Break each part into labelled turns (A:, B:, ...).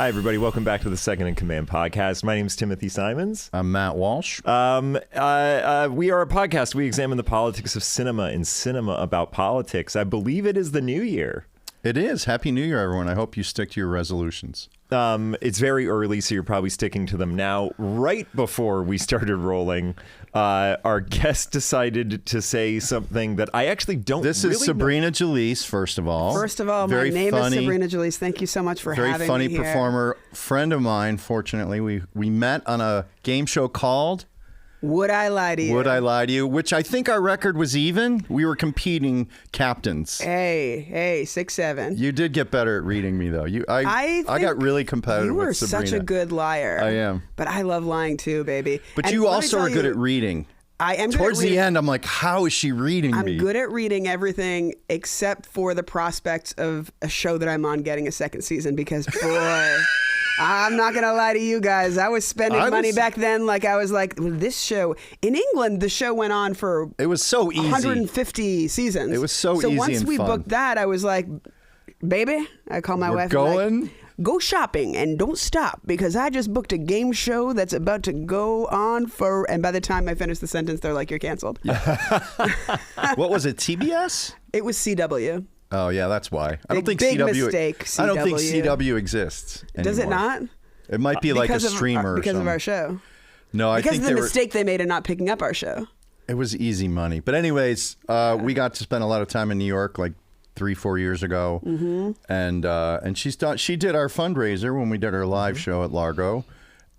A: Hi, everybody. Welcome back to the Second in Command podcast. My name is Timothy Simons.
B: I'm Matt Walsh.
A: We are a podcast. We examine the politics of cinema and cinema about politics. I believe it is the new year.
B: It is. Happy New Year, everyone. I hope you stick to your resolutions.
A: It's very early, so you're probably sticking to them now. Right before we started rolling, our guest decided to say something that I actually don't
B: This
A: really
B: is Sabrina Jalees, first of all.
C: My name is Sabrina Jalees. Thank you so much for having me here.
B: Very funny performer. Friend of mine, fortunately. We met on a game show called...
C: Would I Lie to You?
B: Would I Lie to You? Which I think our record was even. We were competing captains.
C: Hey, 6-7.
B: You did get better at reading me, though. I got really competitive with Sabrina.
C: You were such a good liar.
B: I am.
C: But I love lying too, baby.
B: But you also are good at reading.
C: I am good
B: Towards
C: at reading.
B: the end, I'm like, how is she reading me?
C: I'm good at reading everything except for the prospects of a show that I'm on getting a second season because, boy... I'm not going to lie to you guys. I was spending money back then I was like, well, this show... In England, the show went on for...
B: It was so easy.
C: 150 seasons.
B: It was so easy and fun. So once we
C: booked that, I was like, baby, I called my wife.
B: Going?
C: Like, go shopping and don't stop because I just booked a game show that's about to go on for... And by the time I finished the sentence, they're like, you're canceled.
B: What was it, TBS?
C: It was CW.
B: Oh yeah, that's why. I don't think
C: big
B: CW.
C: Mistake, CW.
B: I don't think CW exists anymore.
C: Does it not?
B: It might be like a streamer
C: because
B: or
C: of our show.
B: No, I think
C: because of the mistake they made in not picking up our show.
B: It was easy money, but anyways, we got to spend a lot of time in New York, like 3-4 years ago, and she did our fundraiser when we did our live show at Largo,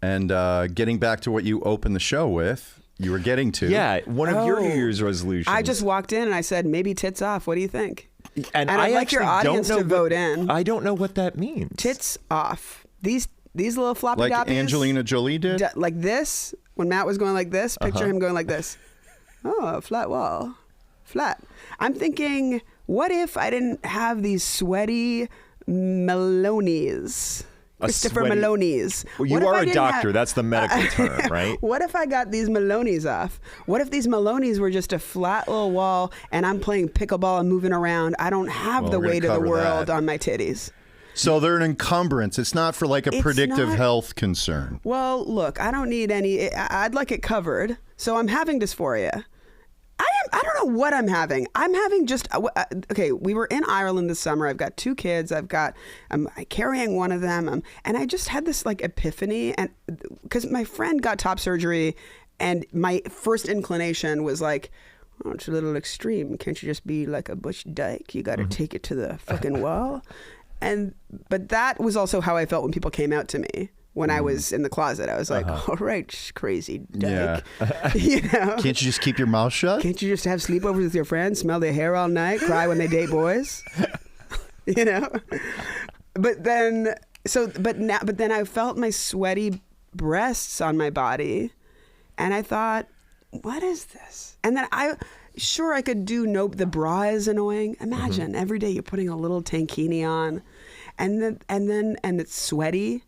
B: and getting back to what you opened the show with. You were getting to.
A: Yeah, one of your New Year's resolutions.
C: I just walked in and I said, maybe tits off. What do you think?
A: And
C: I'd like your audience to vote in.
A: I don't know what that means.
C: Tits off. These little floppy
B: like
C: doppies.
B: Angelina Jolie did?
C: Like this. When Matt was going like this, picture him going like this. Oh, flat wall. Flat. I'm thinking, what if I didn't have these sweaty Maloney's? Christopher Maloney's.
A: Well, you are a doctor. That's the medical term, right?
C: What if I got these Maloney's off? What if these Maloney's were just a flat little wall and I'm playing pickleball and moving around? I don't have the weight of the world on my titties.
B: So they're an encumbrance. It's not for like a predictive health concern.
C: Well, look, I don't need any. I'd like it covered. So I'm having dysphoria. I don't know what I'm having. I'm having just, okay, we were in Ireland this summer. I've got 2 kids. I'm carrying one of them. And I just had this like epiphany. And because my friend got top surgery and my first inclination was like, oh, it's a little extreme. Can't you just be like a Bush Dyke? You got to take it to the fucking wall. But that was also how I felt when people came out to me. When I was in the closet, I was like, all right, crazy dyke.
B: Yeah.
C: You know?
B: Can't you just keep your mouth shut?
C: Can't you just have sleepovers with your friends, smell their hair all night, cry when they date boys? You know? But then I felt my sweaty breasts on my body and I thought, what is this? And then I could do the bra is annoying. Imagine every day you're putting a little tankini on and it's sweaty.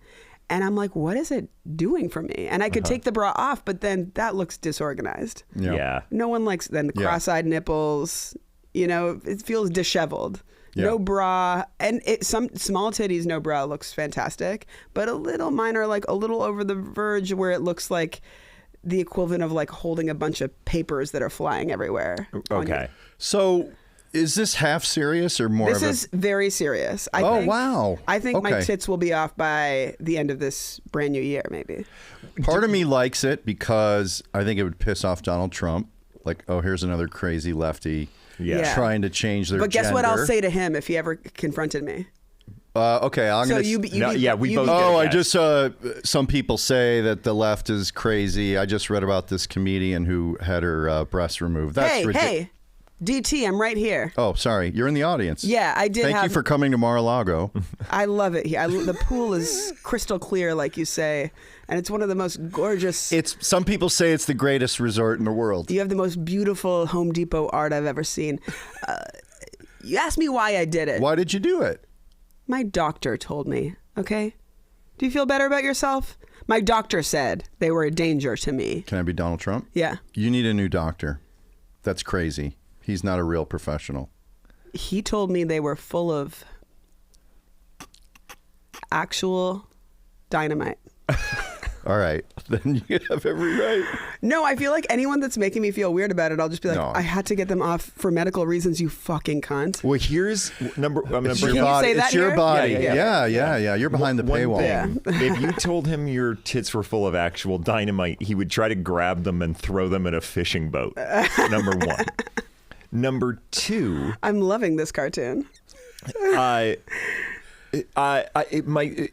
C: And I'm like, what is it doing for me? And I could take the bra off, but then that looks disorganized.
A: Yeah.
C: No one likes the cross-eyed nipples. You know, it feels disheveled. Yeah. No bra. And some small titties, no bra looks fantastic. But mine are like a little over the verge where it looks like the equivalent of like holding a bunch of papers that are flying everywhere.
A: Okay.
B: So... Is this half serious or more?
C: This is very serious. I think,
B: wow!
C: I think my tits will be off by the end of this brand new year, maybe.
B: Part of me likes it because I think it would piss off Donald Trump. Like, oh, here's another crazy lefty trying to change their.
C: But guess
B: gender.
C: what I'll say to him if he ever confronted me?
B: Okay, I'm gonna.
A: We both.
B: I just some people say that the left is crazy. I just read about this comedian who had her breasts removed. That's ridiculous.
C: Hey. DT, I'm right here.
B: Oh, sorry. You're in the audience.
C: Yeah, I did.
B: Thank you for coming to Mar-a-Lago.
C: I love it here. The pool is crystal clear, like you say, and it's one of the most gorgeous.
B: Some people say it's the greatest resort in the world.
C: You have the most beautiful Home Depot art I've ever seen. You asked me why I did it.
B: Why did you do it?
C: My doctor told me. Okay. Do you feel better about yourself? My doctor said they were a danger to me.
B: Can I be Donald Trump?
C: Yeah.
B: You need a new doctor. That's crazy. He's not a real professional.
C: He told me they were full of actual Dynamite.
B: All right, then you have every right.
C: No, I feel like anyone that's making me feel weird about it, I'll just be like,
B: No.
C: I had to get them off for medical reasons, you fucking cunt.
A: Well, here's I'm gonna
B: It's
A: bring
B: your
C: you
B: body.
C: say that
B: It's your
C: here?
B: body.
A: Yeah.
B: Yeah. You're behind the
A: one
B: paywall.
A: thing. If you told him your tits were full of actual dynamite, he would try to grab them and throw them in a fishing boat. Number one. Number two.
C: I'm loving this cartoon.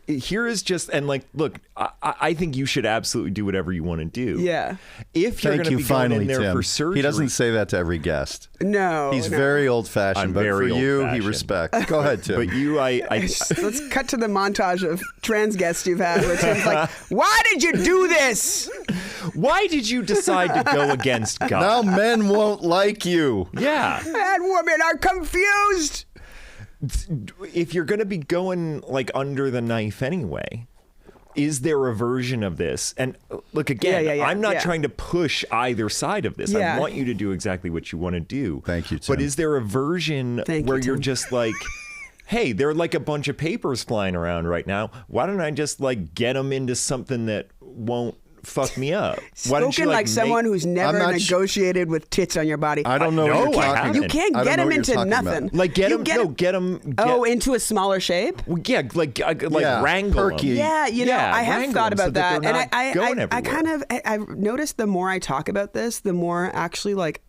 A: Here is just, and like, look, I think you should absolutely do whatever you want to do.
C: Yeah.
A: If you're
B: Thank
A: going to
B: you
A: be going
B: finally,
A: in there
B: Tim.
A: for surgery.
B: He doesn't say that to every guest.
C: No.
B: He's
C: no.
B: very old-fashioned,
A: I'm
B: but for
A: very
B: you, he
A: old-fashioned.
B: respects. Go ahead, Tim.
A: But you,
C: Let's cut to the montage of trans guests you've had where Tim's like, why did you do this?
A: why did you decide to go against God?
B: now men won't like you.
A: Yeah.
C: And women are confused.
A: If you're going to be going like under the knife anyway, is there a version of this? And look, again,
C: Yeah.
A: I'm not trying to push either side of this.
C: Yeah.
A: I want you to do exactly what you want to do.
B: Thank you, Tim.
A: But is there a version
C: Thank
A: where
C: you,
A: you're
C: Tim.
A: just like, hey, there are like a bunch of papers flying around right now. Why don't I just like get them into something that won't fuck me up? Why don't
C: Spoken
A: you
C: like someone who's never
B: I'm not
C: negotiated with tits on your body.
B: I don't know
A: No,
B: what you're
A: I
B: talking
A: haven't.
C: You can't
B: I don't
C: get
B: know
C: them
B: what you're
C: into
B: talking about.
C: nothing.
A: like get
C: You
A: them? Get them.
C: Oh, into a smaller shape?
A: Yeah, like
B: Yeah,
A: wrangle 'em.
B: perky.
C: Yeah, you know, I have
A: wrangle
C: thought
A: 'em so
C: about that,
A: they're
C: and
A: not going
C: I
A: everywhere.
C: kind of I've noticed the more I talk about this, the more actually like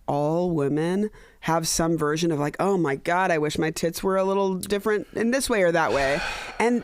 C: all women have some version of like, oh my God, I wish my tits were a little different in this way or that way, and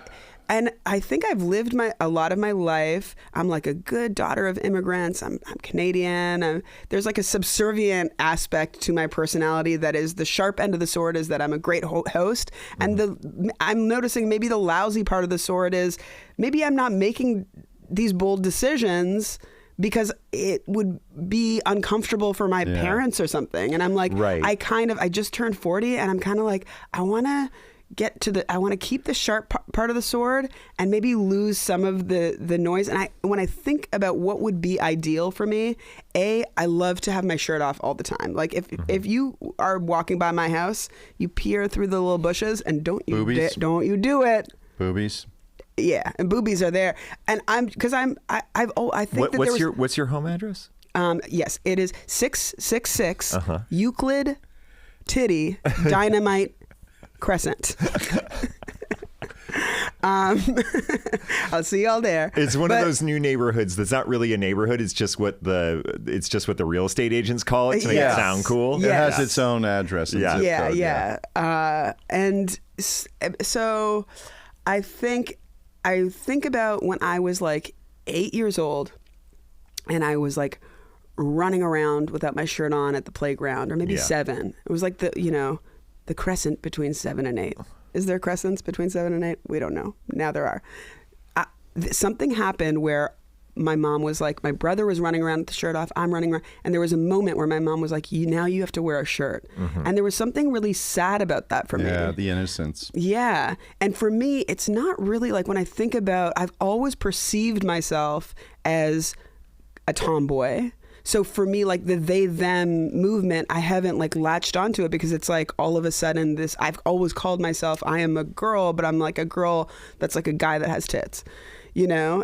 C: I think I've lived a lot of my life. I'm like a good daughter of immigrants. I'm Canadian. There's like a subservient aspect to my personality that is the sharp end of the sword is that I'm a great host. And I'm noticing maybe the lousy part of the sword is maybe I'm not making these bold decisions because it would be uncomfortable for my parents or something. And I'm like,
A: Right.
C: I just turned 40 and I'm kind of like, I want to keep the sharp part of the sword and maybe lose some of the noise. And when I think about what would be ideal for me, I love to have my shirt off all the time. Like if you are walking by my house, you peer through the little bushes and don't you do it.
B: Boobies.
C: Yeah, and boobies are there. And I think that there was
A: What's your home address?
C: yes, it is 666 Euclid Titty Dynamite Crescent. I'll see y'all there.
A: It's one
C: But-
A: of those new neighborhoods that's not really a neighborhood. It's just what the real estate agents call it to make
C: Yes.
A: it sound cool.
B: It
C: Yes.
B: has its own address. And
A: Yeah.
B: zip
C: Yeah,
B: code,
C: yeah. And so I think about when I was like 8 years old and I was like running around without my shirt on at the playground, or maybe
A: Yeah.
C: 7. It was like the crescent between 7 and 8. Is there crescents between 7 and 8? We don't know. Now there are. Something happened where my mom was like, my brother was running around with the shirt off, I'm running around, and there was a moment where my mom was like, now you have to wear a shirt. And there was something really sad about that for me.
B: Yeah, the innocence.
C: Yeah. And for me, it's not really like when I think about, I've always perceived myself as a tomboy. So for me, like the they them movement, I haven't like latched onto it because it's like all of a sudden I've always called myself, I am a girl, but I'm like a girl that's like a guy that has tits.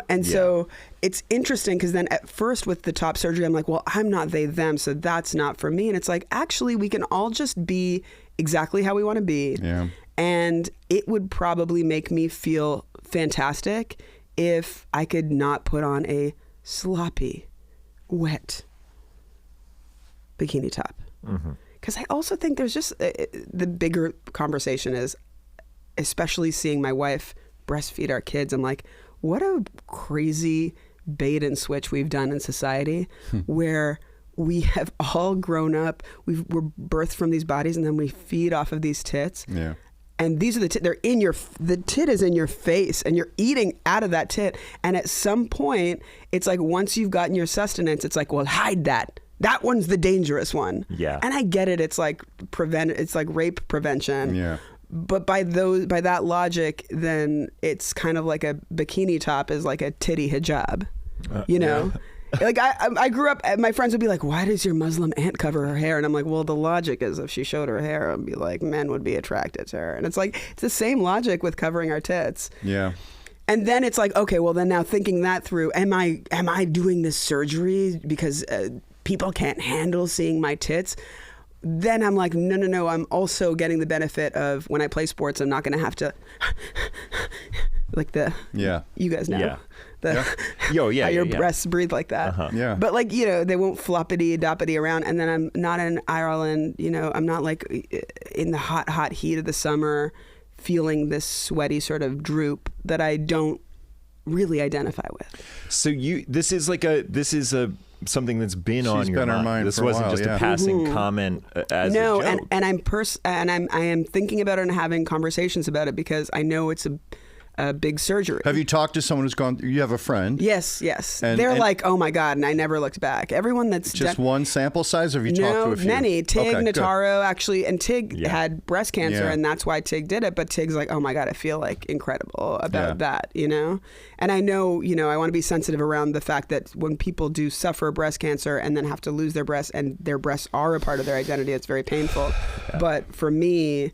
C: And so it's interesting because then at first with the top surgery, I'm like, well, I'm not they, them. So that's not for me. And it's like, actually, we can all just be exactly how we want to be.
B: Yeah.
C: And it would probably make me feel fantastic if I could not put on a sloppy, wet bikini top. Because I also think there's just the bigger conversation is, especially seeing my wife breastfeed our kids, I'm like, what a crazy bait and switch we've done in society where we have all grown up, we're birthed from these bodies and then we feed off of these tits.
B: Yeah.
C: And these are the tit is in your face and you're eating out of that tit. And at some point, it's like once you've gotten your sustenance, it's like, well, hide that. That one's the dangerous one.
A: Yeah.
C: And I get it. It's like it's like rape prevention.
B: Yeah.
C: But by that logic, then it's kind of like a bikini top is like a titty hijab, Like I grew up, my friends would be like, why does your Muslim aunt cover her hair? And I'm like, well, the logic is if she showed her hair, I'd be like, men would be attracted to her. And it's like, it's the same logic with covering our tits.
B: Yeah.
C: And then it's like, okay, well then now thinking that through, am I doing this surgery because people can't handle seeing my tits? Then I'm like, no, I'm also getting the benefit of when I play sports, I'm not going to have to like you guys know.
A: Yeah.
C: How your breasts breathe like that.
B: Yeah.
C: But like, they won't floppity doppity around. And then I'm not in Ireland, I'm not like in the hot heat of the summer feeling this sweaty sort of droop that I don't really identify with.
A: So this is something that's been on your
B: been our mind
A: This
B: for a
A: wasn't
B: while,
A: just a passing comment as a joke.
C: I am thinking about it and having conversations about it because I know it's a big surgery.
B: Have you talked to someone who's gone? You have a friend.
C: Yes. They're like, oh my God, and I never looked back. Everyone that's
B: just one sample size, or have you talked to a few?
C: Many. Tig Notaro actually, and Tig had breast cancer,
B: Yeah.
C: and that's why Tig did it. But Tig's like, oh my God, I feel like incredible about that, And I know, I want to be sensitive around the fact that when people do suffer breast cancer and then have to lose their breasts, and their breasts are a part of their identity, it's very painful. But for me,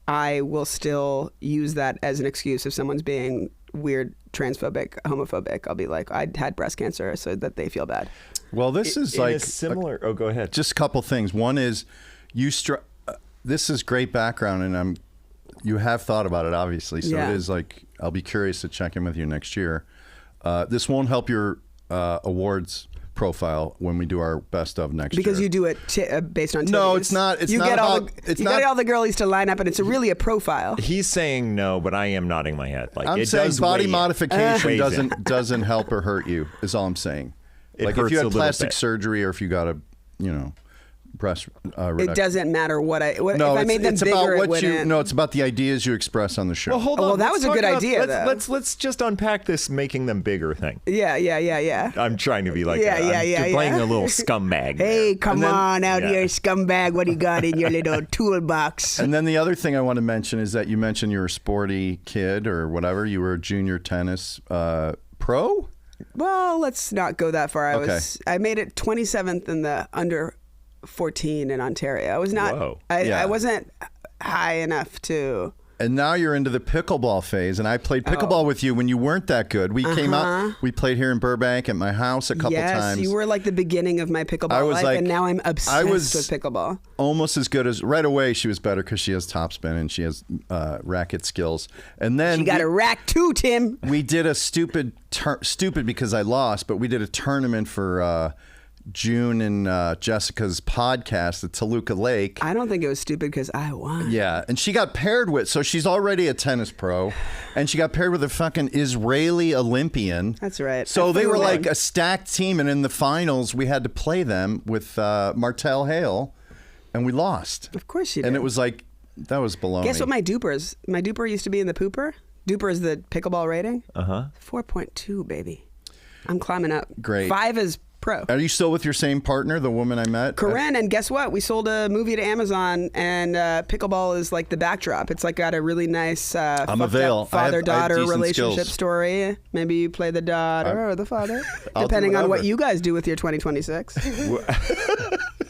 C: I will still use that as an excuse if someone's being weird, transphobic, homophobic. I'll be like, I had breast cancer, so that they feel bad.
B: Well, this is like
A: similar. Go ahead.
B: Just a couple things. One is this is great background, and you have thought about it, obviously. So it is like, I'll be curious to check in with you next year. This won't help your awards profile when we do our best of next year.
C: Because you do it based on titties.
B: No, it's not. It's
C: you
B: not
C: get
B: about.
C: You get all the girlies to line up, and it's really a profile.
A: He's saying no, but I am nodding my head. Like
B: I'm
A: it
B: saying
A: does
B: body
A: weigh in.
B: modification doesn't help or hurt you. Is all I'm saying. Like if
A: hurts
B: you
A: a
B: had
A: little
B: plastic
A: bit.
B: surgery, or if you got a breast reduction.
C: It doesn't matter what I. If
B: No,
C: I made them
B: it's
C: bigger,
B: about
C: it
B: what
C: wouldn't.
B: No, it's about the ideas you express on the show.
A: Well, hold on.
C: Well, that
A: Let's
C: was a
A: talk
C: good
A: about-
C: idea, though.
A: Let's just unpack this making them bigger thing.
C: Yeah.
A: I'm trying to be like
C: Yeah,
A: I'm playing a little scumbag.
C: Hey,
A: there.
C: come on out here, scumbag. What do you got in your little toolbox?
B: And then the other thing I want to mention is that you mentioned you were a sporty kid or whatever. You were a junior tennis pro?
C: Well, let's not go that far.
B: Okay.
C: I made it 27th in the under 14 in Ontario. I was not.
A: Whoa.
C: I wasn't high enough to.
B: And now you're into the pickleball phase. And I played pickleball with you when you weren't that good. We came out. We played here in Burbank at my house a couple times.
C: Yes, you were like the beginning of my pickleball life, and now I'm obsessed with pickleball.
B: Almost as good as right away. She was better because she has topspin and she has racket skills. And then
C: She got a rack too, Tim.
B: we did a stupid because I lost, but we did a tournament for June and Jessica's podcast at Toluca Lake.
C: I don't think it was stupid because I won.
B: Yeah, and she got paired with, so she's already a tennis pro, and she got paired with a fucking Israeli Olympian.
C: That's right.
B: So
C: I
B: they were
C: flew
B: like
C: in.
B: a stacked team, and in the finals, we had to play them with Martel Hale, and we lost.
C: Of course you did.
B: And it was like, that was baloney.
C: Guess what my duper is? My duper used to be in the pooper. Duper is the pickleball rating. 4.2, baby. I'm climbing up.
B: Great.
C: 5 is pro.
B: Are you still with your same partner, the woman I met?
C: Corinne, and guess what? We sold a movie to Amazon, and pickleball is like the backdrop. It's like got a really nice father-daughter
B: decent
C: relationship
B: skills.
C: story. Maybe you play the daughter or the father, depending on what
B: whatever.
C: you guys do with your 2026.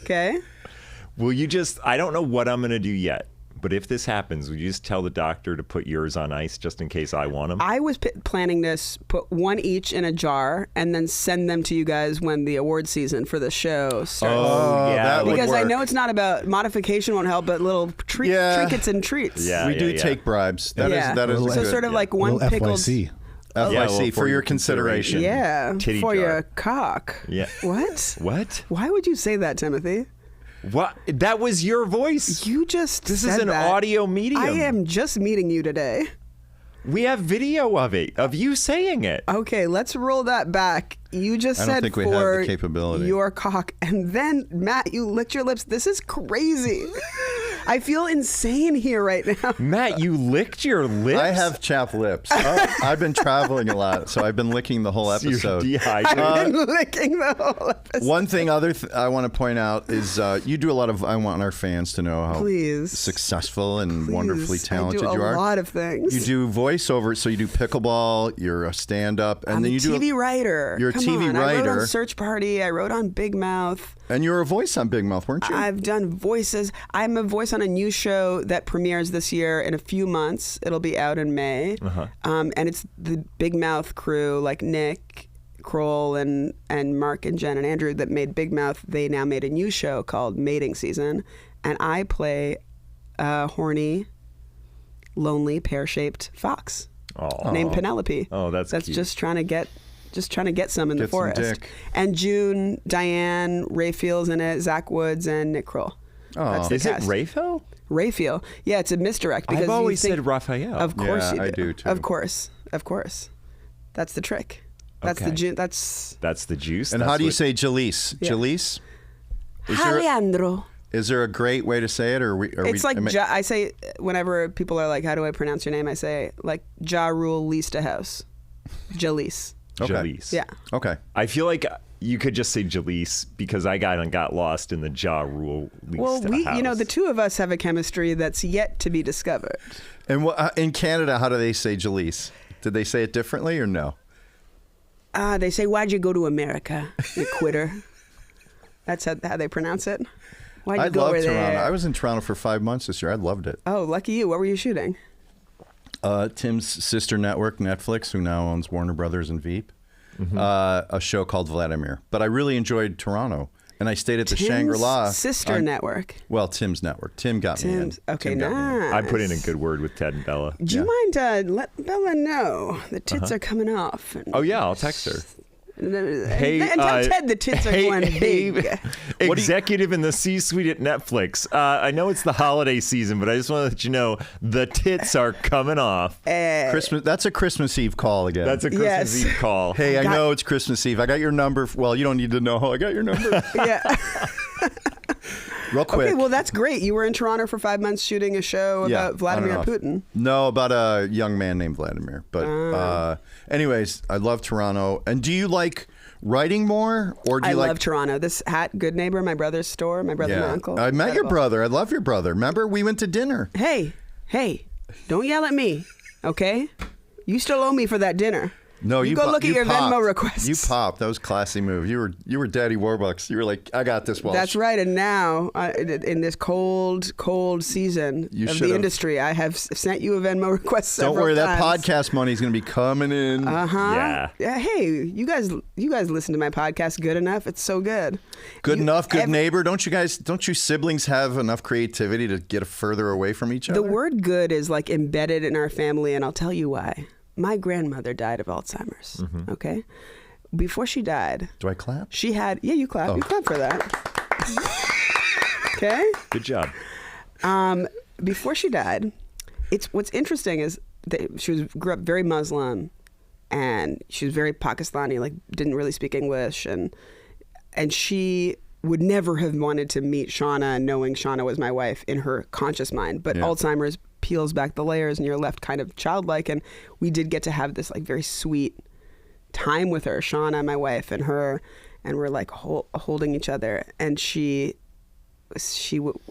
C: Okay.
A: Will you just? I don't know what I'm going to do yet. But if this happens, would you just tell the doctor to put yours on ice just in case I want them?
C: I was planning this, put one each in a jar, and then send them to you guys when the award season for the show starts.
B: Oh,
A: yeah,
B: that would
C: Because I
B: work.
C: know it's not about modification won't help, but little trinkets and treats.
A: Yeah.
B: We do take bribes. That is
C: So
B: good.
C: sort of like one
D: Little
C: pickled.
D: FYC.
B: FYC
A: Yeah, well,
B: for your consideration.
C: Yeah,
A: Titty
C: for
A: jar.
C: your cock.
A: Yeah.
C: What?
A: What?
C: Why would you say that, Timothy?
A: What? That was your voice.
C: You just
A: This
C: said
A: is an
C: that.
A: audio medium.
C: I am just meeting you today.
A: We have video of it, of you saying it.
C: Okay, let's roll that back. You just
B: I don't
C: said
B: think we have
C: for
B: the capability.
C: your cock, and then Matt, you licked your lips. This is crazy. I feel insane here right now.
A: Matt, you licked your lips?
B: I have chapped lips. I've been traveling a lot, so I've been licking the whole
A: You're
B: episode.
A: dehydrated.
C: I've been licking the whole episode.
B: One thing I want to point out is you do a lot of, I want our fans to know how
C: Please.
B: successful and wonderfully
C: Please,
B: talented
C: I do
B: you are.
C: a lot of things.
B: You do voiceover, so you do pickleball, you're a stand-up, and
C: I'm
B: then
C: a
B: you do
C: TV writer.
B: You're a
C: Come
B: TV
C: on. I wrote
B: writer.
C: on Search Party. I wrote on Big Mouth.
B: And you were a voice on Big Mouth, weren't you?
C: I've done voices. I'm a voice on a new show that premieres this year in a few months. It'll be out in May. And it's the Big Mouth crew, like Nick Kroll and Mark and Jen and Andrew that made Big Mouth. They now made a new show called Mating Season. And I play a horny, lonely, pear-shaped fox named Penelope.
A: Oh, that's cute.
C: just trying to get some in the
B: Get some
C: forest.
B: dick.
C: And June, Diane, Raphael's in it, Zach Woods, and Nick Kroll. That's the
A: Is it
C: cast.
A: Raphael?
C: Raphael. Yeah, it's a misdirect because
A: I've always
C: you think,
A: said Raphael.
C: Of course
B: Yeah,
C: you do.
B: I do, too.
C: Of course. That's the trick. That's
A: Okay.
C: that's
A: That's the juice.
B: And
A: That's
B: how do you
A: what-
B: say Jalees?
C: Yeah.
B: Jalees?
C: Alejandro.
B: Is there a great way to say it, or
C: It's like I say whenever people are like, "How do I pronounce your name?" I say like Ja Rule Leasta House, Jalees.
B: Okay.
A: Jalees.
C: Yeah.
B: Okay.
A: I feel like you could just say Jalees because I got lost in the Ja Rule.
C: Well,
A: house.
C: the two of us have a chemistry that's yet to be discovered.
B: And in Canada, how do they say Jalees? Did they say it differently or no?
C: They say, "Why'd you go to America, you quitter?" That's how they pronounce it. Why'd you
B: I
C: go
B: love
C: over
B: Toronto.
C: there?
B: I was in Toronto for 5 months this year. I loved it.
C: Oh, lucky you. What were you shooting?
B: Tim's sister network, Netflix, who now owns Warner Brothers and Veep, a show called Vladimir. But I really enjoyed Toronto, and I stayed at the
C: Tim's
B: Shangri-La.
C: sister network.
B: Well, Tim's network. Tim got me in.
C: Tim's. Okay,
B: Tim got me in.
C: nice.
A: I put in a good word with Ted and Bella.
C: Do you mind let Bella know the tits are coming off? And,
A: Oh yeah, I'll text her.
C: and tell Ted the tits are going big.
A: Executive in the C-suite at Netflix. I know it's the holiday season, but I just want to let you know the tits are coming off.
B: Christmas. That's a Christmas Eve call again.
A: That's a Christmas
C: Yes.
A: Eve call.
B: Hey, I know it's Christmas Eve. I got your number. Well, you don't need to know how I got your number.
C: Yeah.
B: Real quick.
C: Okay, well, that's great. You were in Toronto for 5 months shooting a show
B: Yeah,
C: about Vladimir
B: on and off.
C: Putin.
B: No, about a young man named Vladimir. But anyways, I love Toronto. And do you like writing more, or do
C: I
B: you like?
C: love Toronto. This hat, Good Neighbor, my brother's store, my brother and my uncle.
B: I met your
C: Incredible.
B: brother. I love your brother. Remember, we went to dinner.
C: Hey, don't yell at me, okay? You still owe me for that dinner.
B: No, you
C: go
B: po-
C: look at
B: you
C: your
B: popped.
C: Venmo requests.
B: You popped. That was a classy move. You were Daddy Warbucks. You were like, I got this, Walsh.
C: That's right. And now, in this cold season
B: You
C: of
B: should've-
C: the industry, I have sent you a Venmo request several
B: Don't worry, that
C: times.
B: podcast money's going to be coming in.
A: Yeah.
C: Yeah. Hey, you guys listen to my podcast good enough? It's so good.
B: Good enough, good neighbor. Don't you siblings have enough creativity to get further away from each other?
C: The word good is like embedded in our family, and I'll tell you why. My grandmother died of Alzheimer's.
B: Mm-hmm.
C: Okay. Before she died,
B: Do I clap?
C: she had, you clap.
B: Oh.
C: You clap for that. Okay.
A: Good job.
C: Before she died, what's interesting is that she grew up very Muslim, and she was very Pakistani, like didn't really speak English, and she would never have wanted to meet Shauna, knowing Shauna was my wife in her conscious mind. But
B: Yeah.
C: Alzheimer's peels back the layers, and you're left kind of childlike. And we did get to have this like very sweet time with her, Shauna, my wife, and her, and we're like holding each other. And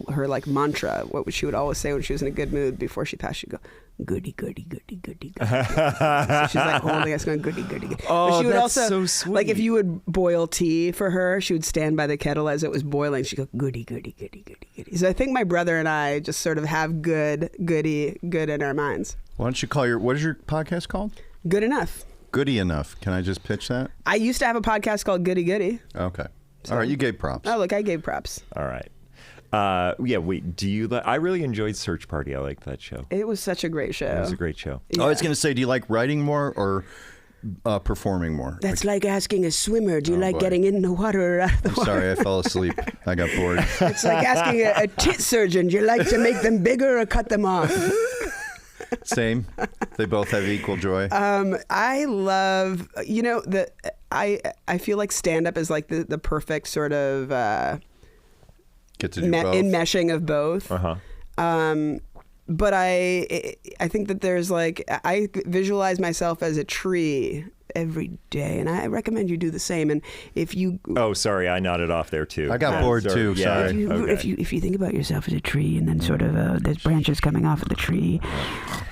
C: her like mantra, what she would always say when she was in a good mood before she passed, she'd go, goody, goody, goody, goody, goody. So she's like holding us going, goody, goody, goody.
A: Oh,
C: But she would
A: that's
C: also,
A: so sweet.
C: like if you would boil tea for her, she would stand by the kettle as it was boiling. She'd go, goody, goody, goody, goody, goody. So I think my brother and I just sort of have good in our minds.
B: Why don't you call what is your podcast called?
C: Good enough.
B: Goody Enough. Can I just pitch that?
C: I used to have a podcast called Goody Goody.
B: Okay. All right, you gave props.
C: Oh, look, I gave props.
A: All right. Yeah, wait, do you I really enjoyed Search Party. I liked that show.
C: It was such a great show.
A: It was a great show.
B: I was going to say, do you like writing more or performing more?
C: That's like asking a swimmer, do you like
B: boy.
C: getting in the water or out of the water?
B: Sorry, I fell asleep. I got bored.
C: It's like asking a tit surgeon, do you like to make them bigger or cut them off?
B: Same. They both have equal joy.
C: I love, I feel like stand-up is like the perfect sort of
B: Get to do both.
C: enmeshing of both.
A: Uh-huh.
C: But I think that there's like, I visualize myself as a tree every day, and I recommend you do the same. And if you
A: Oh, sorry, I nodded off there too.
B: I got bored too,
A: Yeah,
B: sorry.
A: okay.
C: if you think about yourself as a tree, and then sort of there's branches coming off of the tree,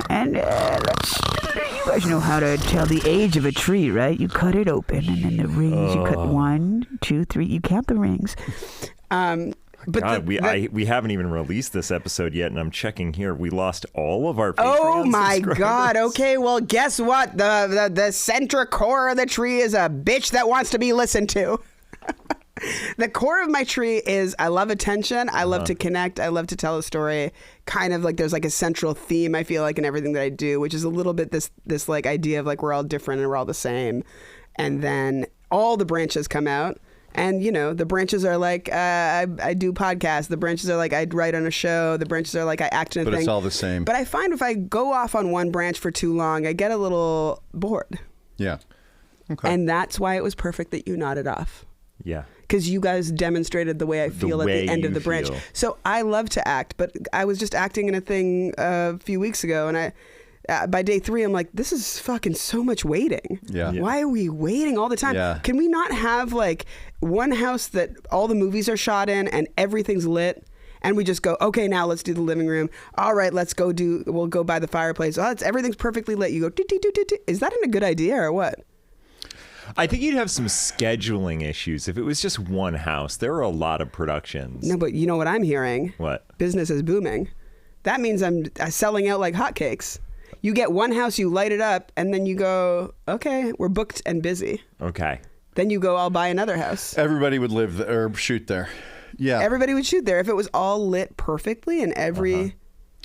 C: and you
D: guys know how to tell the age of a tree, right? You cut it open, and then the rings. You cut 1, 2, 3. You count the rings.
C: But
A: God, we haven't even released this episode yet, and I'm checking here. We lost all of our Patreon
C: oh my
A: subscribers.
C: God. Okay, well, guess what? The central core of the tree is a bitch that wants to be listened to. The core of my tree is I love attention. I love to connect. I love to tell a story. Kind of like there's like a central theme, I feel like, in everything that I do, which is a little bit this like idea of like we're all different and we're all the same. And then all the branches come out. And, you know, the branches are like, I do podcasts. The branches are like, I write on a show. The branches are like, I act in a thing.
B: But it's all the same.
C: But I find if I go off on one branch for too long, I get a little bored.
B: Yeah. Okay.
C: And that's why it was perfect that you nodded off.
A: Yeah.
C: Because you guys demonstrated the way I feel at
A: way
C: the end of
A: you
C: the branch.
A: feel.
C: So I love to act, but I was just acting in a thing a few weeks ago, and by day 3, I'm like, this is fucking so much waiting.
B: Yeah.
C: Why are we waiting all the time?
B: Yeah.
C: Can we not have like one house that all the movies are shot in and everything's lit? And we just go, okay, now let's do the living room. All right, we'll go by the fireplace. Oh, everything's perfectly lit. You go, "Dee, dee, dee, dee, dee." Is that a good idea or what?
A: I think you'd have some scheduling issues if it was just one house. There are a lot of productions.
C: No, but you know what I'm hearing?
A: What?
C: Business is booming. That means I'm selling out like hotcakes. You get one house, you light it up, and then you go, okay, we're booked and busy.
A: Okay.
C: Then you go, I'll buy another house.
B: Everybody would live there, or shoot there. Yeah.
C: Everybody would shoot there if it was all lit perfectly and every...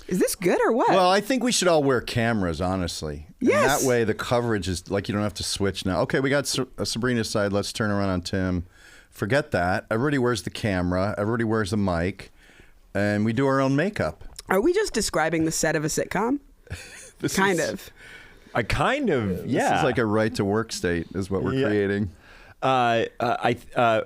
C: Is this good or what?
B: Well, I think we should all wear cameras, honestly.
C: Yes.
B: And that way the coverage is like you don't have to switch now. Okay, we got Sabrina's side. Let's turn around on Tim. Forget that. Everybody wears the camera. Everybody wears the mic. And we do our own makeup.
C: Are we just describing the set of a sitcom? Kind of.
A: I kind of, yeah.
B: This is like a right to work state is what we're creating.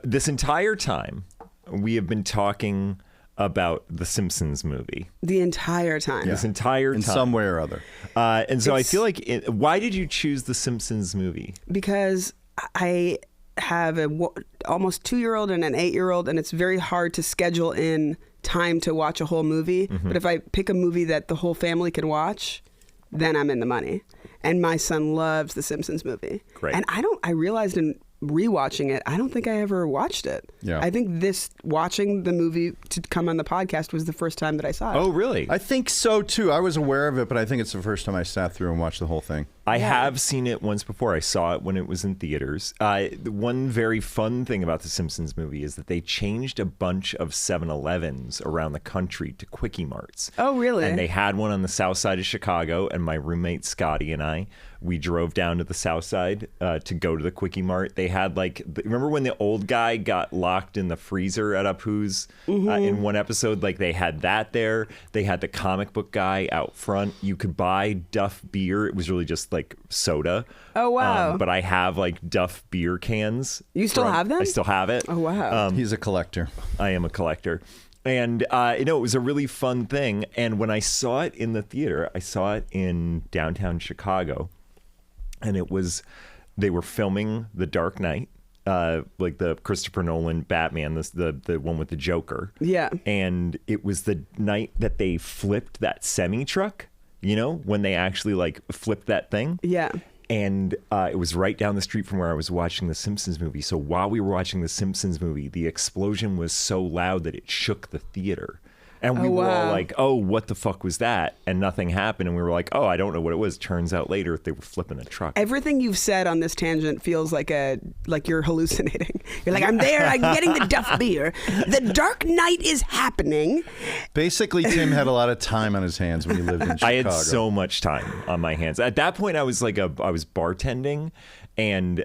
A: This entire time, we have been talking about the Simpsons movie.
C: The entire time.
A: This entire time.
B: In some way or other.
A: And so I feel like, why did you choose the Simpsons movie?
C: Because I have a almost 2-year-old and an 8-year-old, and it's very hard to schedule in time to watch a whole movie. But if I pick a movie that the whole family can watch, then I'm in the money. And my son loves the Simpsons movie.
A: Great.
C: And I realized in rewatching it, I don't think I ever watched it.
B: Yeah.
C: I think watching the movie to come on the podcast was the first time that I saw it.
A: Oh, really?
B: I think so, too. I was aware of it, but I think it's the first time I sat through and watched the whole thing.
A: I have seen it once before. I saw it when it was in theaters. The one very fun thing about the Simpsons movie is that they changed a bunch of 7-Elevens around the country to Quickie Marts.
C: Oh, really?
A: And they had one on the south side of Chicago, and my roommate Scotty and I, we drove down to the south side to go to the Quickie Mart. They had remember when the old guy got locked in the freezer at Apu's in one episode? Like they had that there. They had the comic book guy out front. You could buy Duff beer. It was really just like soda.
C: Oh, wow.
A: But I have like Duff beer cans.
C: You still have them?
A: I still have it.
C: Oh, wow.
B: He's a collector.
A: I am a collector. And, it was a really fun thing. And when I saw it in the theater, I saw it in downtown Chicago. And they were filming The Dark Knight, like the Christopher Nolan Batman, the one with the Joker.
C: Yeah.
A: And it was the night that they flipped that semi-truck, when they actually like flipped that thing.
C: Yeah.
A: And it was right down the street from where I was watching the Simpsons movie. So while we were watching the Simpsons movie, the explosion was so loud that it shook the theater. And we were all like, oh, what the fuck was that? And nothing happened. And we were like, oh, I don't know what it was. Turns out later they were flipping a truck.
C: Everything you've said on this tangent feels like you're hallucinating. You're like, I'm there, I'm getting the Duff beer. The Dark Knight is happening.
B: Basically, Tim had a lot of time on his hands when he lived in Chicago.
A: I had so much time on my hands. At that point, I was bartending. And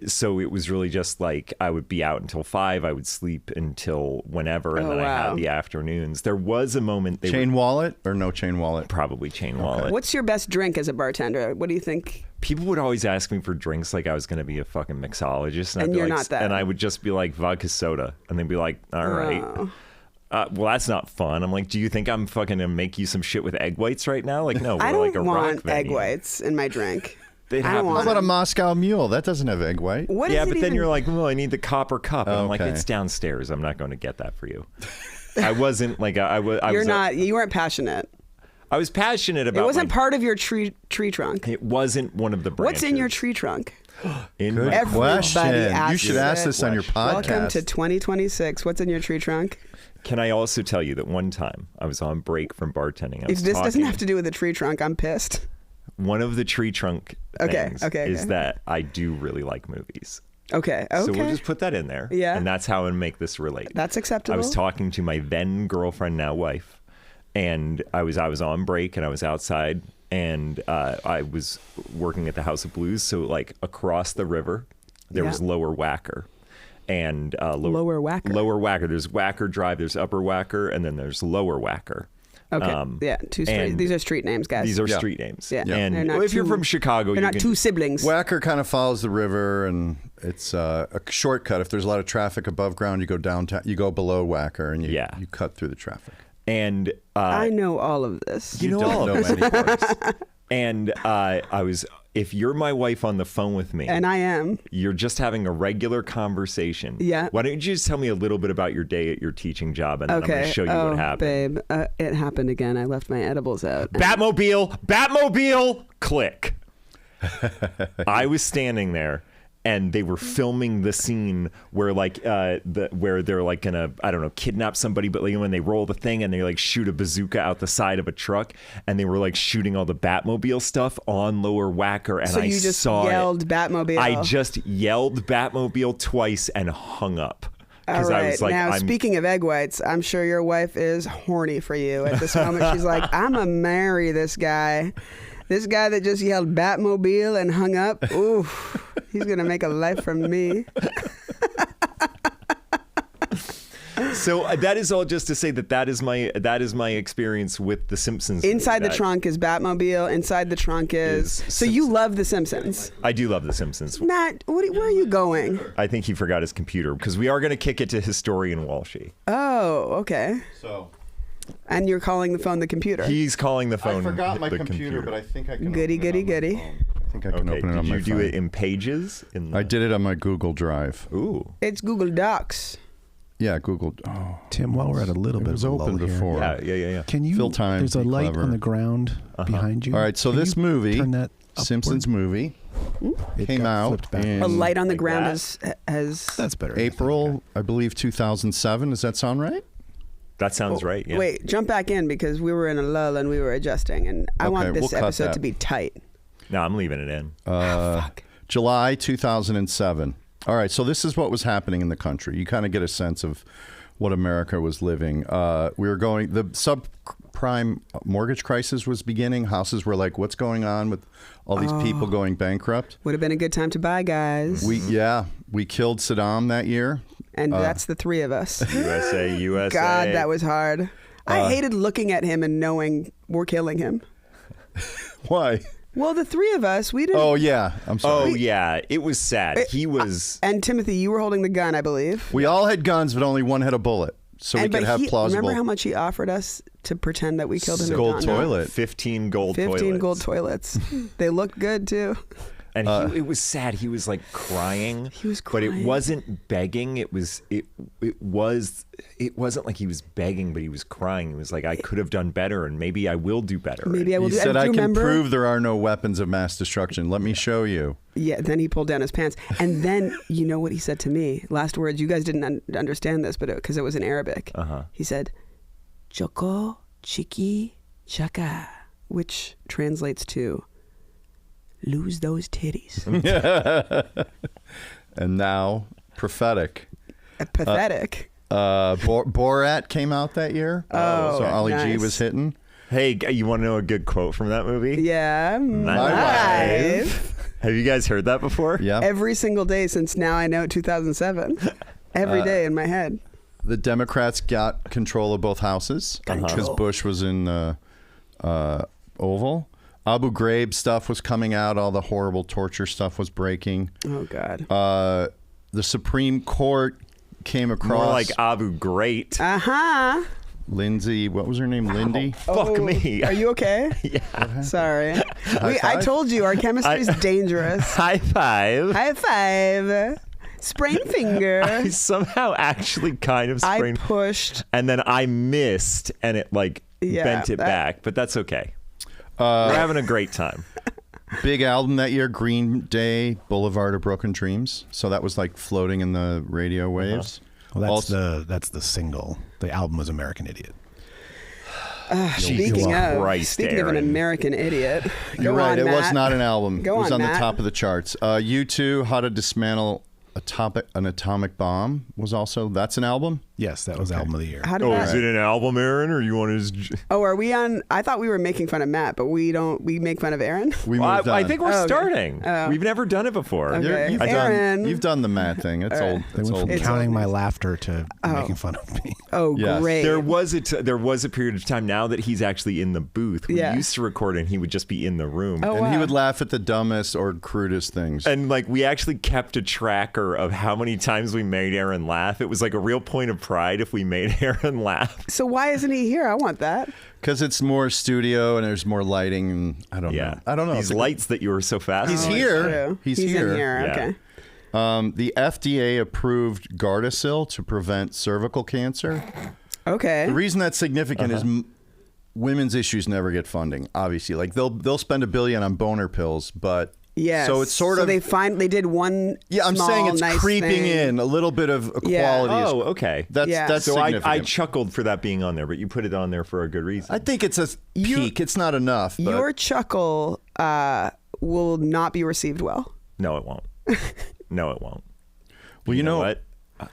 A: so it was really just like I would be out until 5. I would sleep until whenever. And then I had the afternoons. There was a moment.
B: Chain wallet or no chain wallet?
A: Probably chain wallet.
C: What's your best drink as a bartender? What do you think?
A: People would always ask me for drinks like I was going to be a fucking mixologist.
C: And you're not that.
A: And I would just be like, vodka soda. And they'd be like, all right. Well, that's not fun. I'm like, do you think I'm fucking going to make you some shit with egg whites right now? Like, no, we're
C: I don't
A: like a
C: want
A: rock venue.
C: egg whites in my drink.
B: How about a Moscow Mule? That doesn't have egg white.
A: Then you're like, well, I need the copper cup. And I'm like,
B: Okay.
A: it's downstairs. I'm not going to get that for you. I wasn't like,
C: You weren't passionate.
A: I was passionate about.
C: It wasn't part of your tree trunk.
A: It wasn't one of the branches.
C: What's in your tree trunk?
A: In
B: Good
A: my-
C: Everybody
B: question.
C: asks
B: You should
C: it.
B: ask this on your podcast.
C: Welcome to 2026. What's in your tree trunk?
A: Can I also tell you that one time I was on break from bartending. I was
C: If this doesn't
A: talking-
C: have to do with the tree trunk, I'm pissed.
A: One of the tree trunk things is that I do really like movies.
C: Okay.
A: So we'll just put that in there.
C: Yeah.
A: And that's how I make this relate.
C: That's acceptable.
A: I was talking to my then girlfriend, now wife, and I was on break and I was outside and I was working at the House of Blues. So like across the river, there was Lower Wacker. And
C: Lower Wacker.
A: Lower Wacker. There's Wacker Drive, there's Upper Wacker, and then there's Lower Wacker.
C: Okay. Two street.
A: and
C: These are street names, guys.
A: These are street names.
C: Yeah.
A: And
C: They're not
A: if you're
C: two-
A: from Chicago,
C: They're
A: you
C: not
A: can,
C: two siblings.
B: Wacker kind of follows the river, and it's a shortcut. If there's a lot of traffic above ground, you go downtown. You go below Wacker, and you cut through the traffic.
A: And
C: I know all of this.
A: you know
B: don't
A: all
B: know
A: of this,
B: any
A: of course. And I was. If you're my wife on the phone with me,
C: And I am.
A: you're just having a regular conversation.
C: Yeah.
A: Why don't you just tell me a little bit about your day at your teaching job, and then I'm going to show you what happened.
C: Babe, it happened again. I left my edibles out.
A: Batmobile, click. I was standing there, and they were filming the scene where where they're like gonna, I don't know, kidnap somebody, but like when they roll the thing and they like shoot a bazooka out the side of a truck, and they were like shooting all the Batmobile stuff on Lower Wacker, and
C: So
A: I
C: you just
A: saw
C: yelled
A: it.
C: Batmobile.
A: I just yelled Batmobile twice and hung up.
C: All
A: Because
C: right.
A: I was like,
C: now, speaking of egg whites, I'm sure your wife is horny for you at this moment. She's like, I'm going to marry this guy. This guy that just yelled Batmobile and hung up. Ooh, he's going to make a life from me.
A: So that is all just to say that is my experience with The Simpsons.
C: Inside the trunk is Batmobile. Inside the trunk is so you love The Simpsons.
A: I do love The Simpsons.
C: Matt, where are you going?
A: I think he forgot his computer because we are going to kick it to historian Walshy.
C: Oh, okay.
B: So
C: And you're calling the phone the computer.
A: He's calling the phone.
B: I forgot my
A: the
B: computer, but I think I can.
C: Goody,
B: open it
C: goody,
B: on my
C: goody.
B: phone. I think I can
A: Okay,
B: open it on
A: did
B: my
A: you
B: phone.
A: do it in Pages?
B: I did it on my Google Drive.
A: Ooh.
C: It's Google Docs.
B: Yeah, Google. Oh,
E: Tim, while we're at a little
B: it
E: bit
B: was
E: of a
B: open
E: lull here,
B: before.
A: Yeah.
E: can you?
B: Fill time,
E: There's a
B: be
E: light
B: clever.
E: on the ground behind you.
B: All right, so
E: Can
B: this
E: you
B: movie,
E: turn that upward?
B: Simpsons movie,
E: It
B: came
E: got
B: out
E: flipped back.
B: in
C: A light on the
A: Like
C: ground
A: that?
C: has
E: That's better.
B: April, I believe, 2007. Does that sound right?
A: That sounds right. Yeah.
C: Wait, jump back in because we were in a lull and we were adjusting, and I
B: Okay,
C: want this
B: we'll cut
C: episode
B: that.
C: to be tight.
A: No, I'm leaving it in.
C: Fuck.
B: July 2007. All right, so this is what was happening in the country. You kind of get a sense of what America was living. We were going, the subprime mortgage crisis was beginning. Houses were like, what's going on with all these people going bankrupt?
C: Would have been a good time to buy, guys.
B: We killed Saddam that year.
C: And that's the three of us.
A: USA.
C: God, that was hard. I hated looking at him and knowing we're killing him.
B: Why?
C: Well, the three of us, we didn't.
B: Oh, yeah. I'm
A: Oh
B: sorry.
A: yeah, it was sad. He was.
C: And Timothy, you were holding the gun, I believe.
B: We all had guns, but only one had a bullet. So we
C: And-
B: could
C: but
B: have plausible.
C: Remember how much he offered us to pretend that we killed him? and
B: Gold
C: not know?
B: toilet.
A: 15 gold
C: 15
A: toilets.
C: gold toilets. They looked good too.
A: And it was sad. He was like crying.
C: He was
A: But
C: crying.
A: it wasn't begging. It wasn't like he was begging, but he was crying. It was like, I could have done better, and maybe I will do better.
C: Maybe I will
B: He
C: do.
B: said,
C: and do
B: I
C: you
B: can
C: remember?
B: prove there are no weapons of mass destruction. Let me show you.
C: Yeah, then he pulled down his pants. And then, you know what he said to me? Last words, you guys didn't understand this, but because it was in Arabic. He said, Choco Chiki Chaka, which translates to, lose those titties.
B: And now, prophetic.
C: Pathetic.
B: Borat came out that year.
C: Oh,
B: so Ollie G
C: nice.
B: was hitting.
A: Hey, you want to know a good quote from that movie?
C: Yeah, my
B: wife.
A: Have you guys heard that before?
B: Yeah.
C: Every single day since now I know 2007. Every day in my head.
B: The Democrats got control of both houses because Bush was in Oval. Abu Ghraib stuff was coming out. All the horrible torture stuff was breaking.
C: Oh, God.
B: The Supreme Court came across
A: More like Abu Great.
C: Uh-huh.
B: Lindsay. What was her name? Lindy.
A: Fuck me.
C: Are you okay?
A: Yeah.
C: Sorry. I
B: five?
C: told you our chemistry is dangerous.
A: High five.
C: High five. Sprained finger.
A: I somehow actually kind of
C: I
A: sprained.
C: pushed.
A: And then I missed, and it like bent it back, but that's okay. We're having a great time.
B: Big album that year, Green Day, Boulevard of Broken Dreams. So that was like floating in the radio waves.
E: Well, that's the single. The album was American Idiot.
C: Speaking of an
A: Aaron.
C: American Idiot,
B: You're right. It was not an album.
C: Go
B: it was
C: on,
B: on
C: Matt.
B: the top of the charts. U2, How to Dismantle an Atomic Bomb was also. That's an album.
E: Yes, that was album of the year.
C: How did that?
A: Is it an album, Aaron, or you want to?
C: Oh, are we on? I thought we were making fun of Matt, but we don't. We make fun of Aaron.
B: We moved
A: I
B: on.
A: think we're
C: Oh, okay.
A: starting.
C: Oh.
A: We've never done it before.
C: Okay.
B: You've
C: Aaron.
B: done the Matt thing. It's old.
E: They
B: It's
E: went from
B: old.
E: counting my laughter to making fun of me.
C: Oh,
B: Yes.
C: great.
A: There was a period of time now that he's actually in the booth. We used to record and he would just be in the room.
C: Oh,
B: And he
C: wow.
B: would laugh at the dumbest or crudest things.
A: And like we actually kept a tracker of how many times we made Aaron laugh. It was like a real point of pride if we made Aaron laugh.
C: So why isn't he here? I want that.
B: Because it's more studio and there's more lighting. And I don't know.
A: These lights that you were so fast.
B: He's
A: on.
B: here.
C: True.
B: He's
C: in
B: here.
C: here.
A: Yeah.
C: Okay.
B: The FDA approved Gardasil to prevent cervical cancer.
C: Okay.
B: The reason that's significant is women's issues never get funding. Obviously, like they'll spend $1 billion on boner pills, but
C: Yes.
B: so it's sort of
C: they did one.
B: yeah. I'm
C: small,
B: saying it's
C: nice
B: creeping
C: thing.
B: in a little bit of equality.
C: Yeah.
A: Oh, okay.
B: That's
A: so
B: significant.
A: I chuckled for that being on there, but you put it on there for a good reason.
B: I think it's a peak. It's not enough. But
C: Your chuckle will not be received well.
A: No, it won't. No, it won't.
B: well, you know
A: what?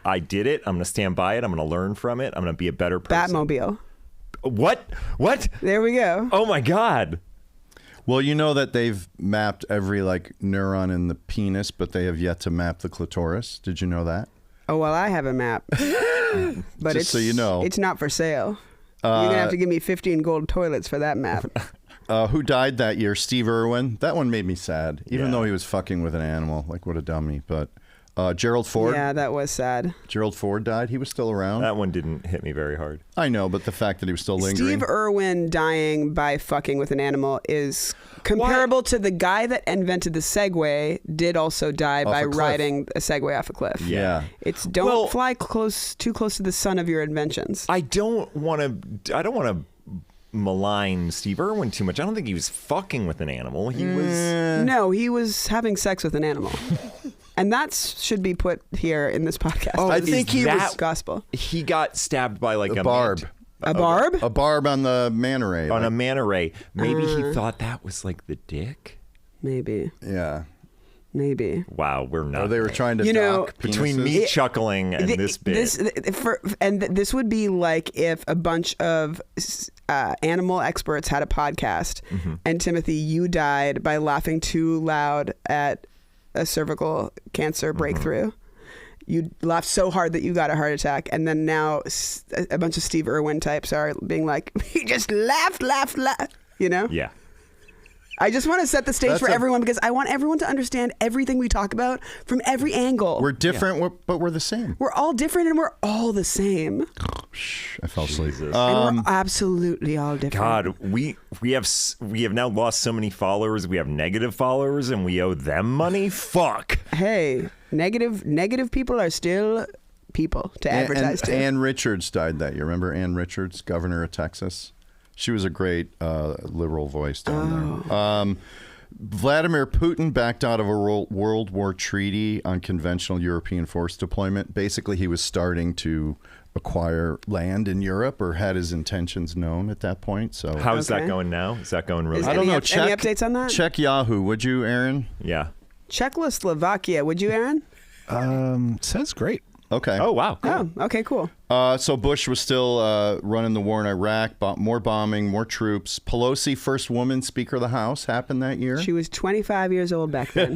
A: I did it. I'm going to stand by it. I'm going to learn from it. I'm going to be a better person.
C: Batmobile.
A: What?
C: There we go.
A: Oh my God.
B: Well, you know that they've mapped every like neuron in the penis, but they have yet to map the clitoris. Did you know that?
C: Oh well, I have a map, but
B: Just
C: it's
B: so you know.
C: it's not for sale. You're gonna have to give me 15 gold toilets for that map.
B: Who died that year? Steve Irwin. That one made me sad, even
A: Yeah.
B: though he was fucking with an animal. Like, what a dummy. But Gerald Ford.
C: Yeah, that was sad.
B: Gerald Ford died. He was still around.
A: That one didn't hit me very hard.
B: I know, but the fact that he was still lingering.
C: Steve Irwin dying by fucking with an animal is comparable to the guy that invented the Segway did also die by
B: a cliff.
C: riding a Segway off a cliff.
B: Yeah.
C: It's don't fly too close to the sun of your inventions.
A: I don't want to malign Steve Irwin too much. I don't think he was fucking with an animal. He was.
C: No, he was having sex with an animal. And that should be put here in this podcast.
A: Oh,
B: I
C: This
B: think
C: is
B: he was-
C: gospel.
A: He got stabbed by like
B: A
A: a
B: barb.
C: A barb?
B: A barb on the manta ray.
A: on a
B: like-
A: manta ray. Maybe he thought that was like the dick.
C: Maybe.
B: yeah.
C: Maybe.
A: Wow, we're not.
B: Or they were trying to
C: You know,
B: dock
A: between
B: penises.
A: me chuckling and this bit.
C: This would be like if a bunch of animal experts had a podcast, and Timothy, you died by laughing too loud at a cervical cancer breakthrough. You laughed so hard that you got a heart attack, and then now a bunch of Steve Irwin types are being like, he just laughed. You know?
A: Yeah.
C: I just want to set the stage
B: That's
C: for
B: a-
C: everyone because I want everyone to understand everything we talk about from every angle.
B: We're different, but we're the same.
C: We're all different and we're all the same.
B: I fell asleep.
C: And we're absolutely all different.
A: God, we have now lost so many followers. We have negative followers, and we owe them money. Fuck.
C: Hey, negative people are still people to advertise to.
B: Ann Richards died that year. Remember Ann Richards, governor of Texas? She was a great liberal voice down there. Vladimir Putin backed out of a World War treaty on conventional European force deployment. Basically, he was starting to acquire land in Europe, or had his intentions known at that point. So
A: How's that
C: Okay.
A: going now? Is that going really
C: Is
B: I
A: good?
B: don't
C: Any
B: know.
C: any updates on that?
B: Check Yahoo, would you, Aaron?
A: Yeah.
C: Czechoslovakia, would you, Aaron?
E: Says great.
B: Okay.
A: Oh, wow. Cool.
C: Oh, okay, cool.
B: So Bush was still running the war in Iraq, more bombing, more troops. Pelosi, first woman Speaker of the House, happened that year.
C: She was 25 years old back then.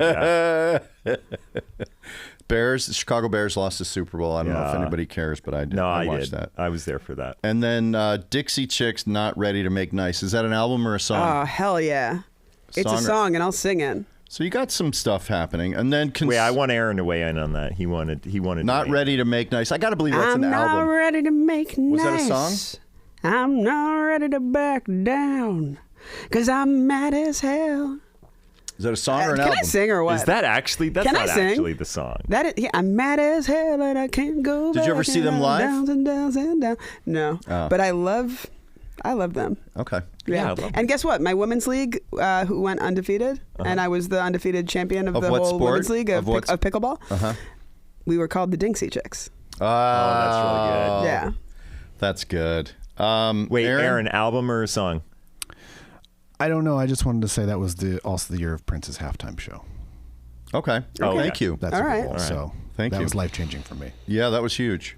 B: The Chicago Bears lost the Super Bowl. I don't know if
A: Yeah.
B: anybody cares, but I did.
A: No, I
B: watched
A: did.
B: that.
A: I was there for that.
B: And then Dixie Chicks, Not Ready to Make Nice. Is that an album or a song?
C: Oh, hell yeah. It's a
B: Song or-
C: song and I'll sing it.
B: So you got some stuff happening. And then
A: Wait, I want Aaron to weigh in on that. He wanted.
B: Not
A: to weigh
B: Ready to Make Nice. I got to believe that's
C: I'm
B: an
C: not
B: album.
C: ready to make
B: Was that a
C: nice.
B: song?
C: I'm not ready to back down. Cause I'm mad as hell.
B: Is that a song or an
C: Can
B: album?
C: I sing or what?
A: Is that actually? That's
C: Can I
A: not
C: sing?
A: actually the song.
C: That is, yeah, I'm mad as hell and I can't go
B: Did you
C: back
B: ever see them
C: and
B: live?
C: Downs and downs and down. No,
B: Oh.
C: but I love I love them.
B: Okay.
A: Yeah, I love
C: And guess what? My women's league, who went undefeated, and I was the undefeated champion of the
B: what
C: whole
B: sport?
C: women's league of pickleball.
B: Uh-huh.
C: We were called the Dinksy Chicks.
A: that's really good.
C: Yeah.
B: That's good.
A: Wait, Aaron, album or a song?
E: I don't know. I just wanted to say that was also the year of Prince's halftime show.
B: Okay.
A: Oh,
B: Thank you.
E: That's
C: All
E: Super
C: right.
E: Bowl.
B: All right.
E: So
B: Thank
E: that
B: you.
E: was life-changing for me.
B: Yeah, that was huge.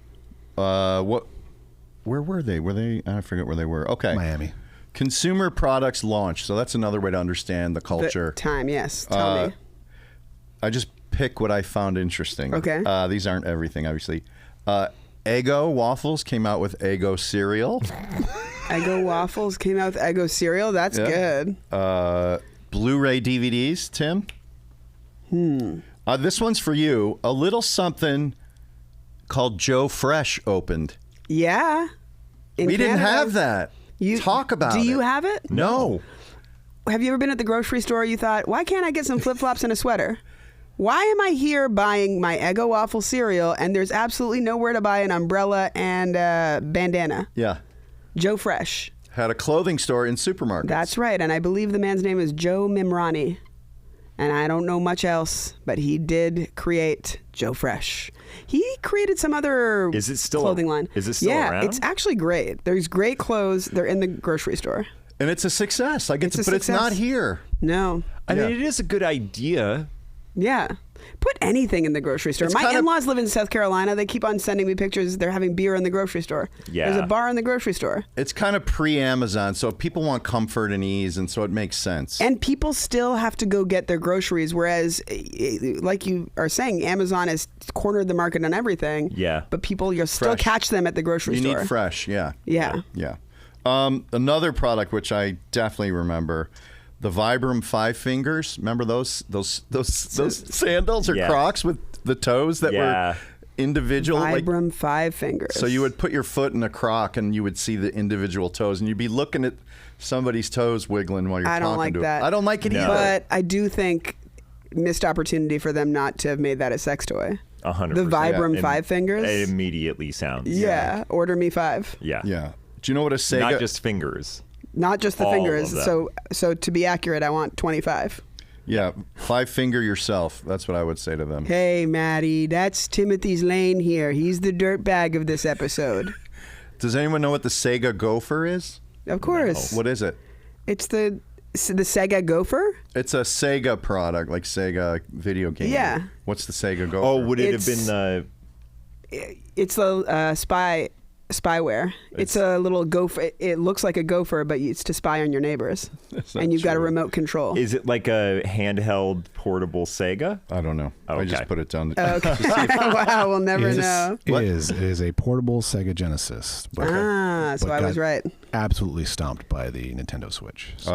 B: Where were they? I forget where they were. Okay.
E: Miami.
B: Consumer products launch. So that's another way to understand the culture.
C: The time, yes. Tell me.
B: I just pick what I found interesting.
C: Okay.
B: These aren't everything, obviously. Eggo Waffles came out with Eggo cereal.
C: Eggo Waffles came out with Eggo cereal. That's good.
B: Blu-ray DVDs, Tim. This one's for you. A little something called Joe Fresh opened.
C: Yeah. In
B: We didn't
C: Canada.
B: have that. Talk about it.
C: Do you have it?
B: No.
C: Have you ever been at the grocery store? You thought, why can't I get some flip-flops and a sweater? Why am I here buying my Eggo waffle cereal and there's absolutely nowhere to buy an umbrella and a bandana?
B: Yeah.
C: Joe Fresh.
B: Had a clothing store in supermarkets.
C: That's right. And I believe the man's name is Joe Mimrani. And I don't know much else, but he did create Joe Fresh. He created some other
A: Is it still
C: clothing line.
A: Is it still
C: yeah,
A: around?
C: it's actually great. There's great clothes. They're in the grocery store.
B: And it's a success. But it's not here.
C: No.
A: I mean, it is a good idea.
C: Yeah. Put anything in the grocery store.
B: It's
C: My
B: kind of-
C: in-laws live in South Carolina. They keep on sending me pictures. They're having beer in the grocery store.
A: Yeah.
C: There's a bar in the grocery store.
B: It's kind of pre-Amazon, so people want comfort and ease, and so it makes sense.
C: And people still have to go get their groceries, whereas, like you are saying, Amazon has cornered the market on everything.
A: Yeah.
C: But people, you'll still
B: Fresh.
C: catch them at the grocery
B: you
C: store.
B: need fresh, yeah.
C: Yeah.
B: Yeah. Another product which I definitely remember, the Vibram 5 Fingers. Remember those sandals or
A: Yeah.
B: Crocs with the toes that were individual?
C: Vibram 5 Fingers.
B: So you would put your foot in a Croc and you would see the individual toes, and you'd be looking at somebody's toes wiggling while you're
C: I
B: talking
C: don't like
B: to
C: that.
B: them. I don't like it either.
C: But I do think missed opportunity for them not to have made that a sex toy.
A: 100%.
C: The Vibram 5 Fingers?
A: It immediately sounds.
C: Yeah. Order me 5.
A: Yeah.
B: Yeah. Do you know what a Sega?
A: Not just fingers.
C: Not just the
A: All
C: fingers.
A: of them.
C: So to be accurate, I want 25.
B: Yeah, 5 finger yourself. That's what I would say to them.
C: Hey, Maddie, that's Timothy's Lane here. He's the dirtbag of this episode.
B: Does anyone know what the Sega Gopher is?
C: Of course.
B: What is it?
C: It's the Sega Gopher?
B: It's a Sega product, like Sega video game.
C: Yeah.
B: What's the Sega Gopher?
A: Oh, would it have
C: It's-
A: been the?
C: It's a spyware. It's a little gopher. It looks like a gopher, but it's to spy on your neighbors.
B: not
C: And you've got a
B: true.
C: remote control.
A: Is it like a handheld portable Sega?
B: I don't know. I
A: Okay.
B: just put it down.
C: Okay. Wow, we'll never
E: It is-
C: know.
E: It
B: What?
E: is a portable Sega Genesis. But,
C: So
E: but
C: I was
E: got
C: right.
E: Absolutely stomped by the Nintendo Switch. So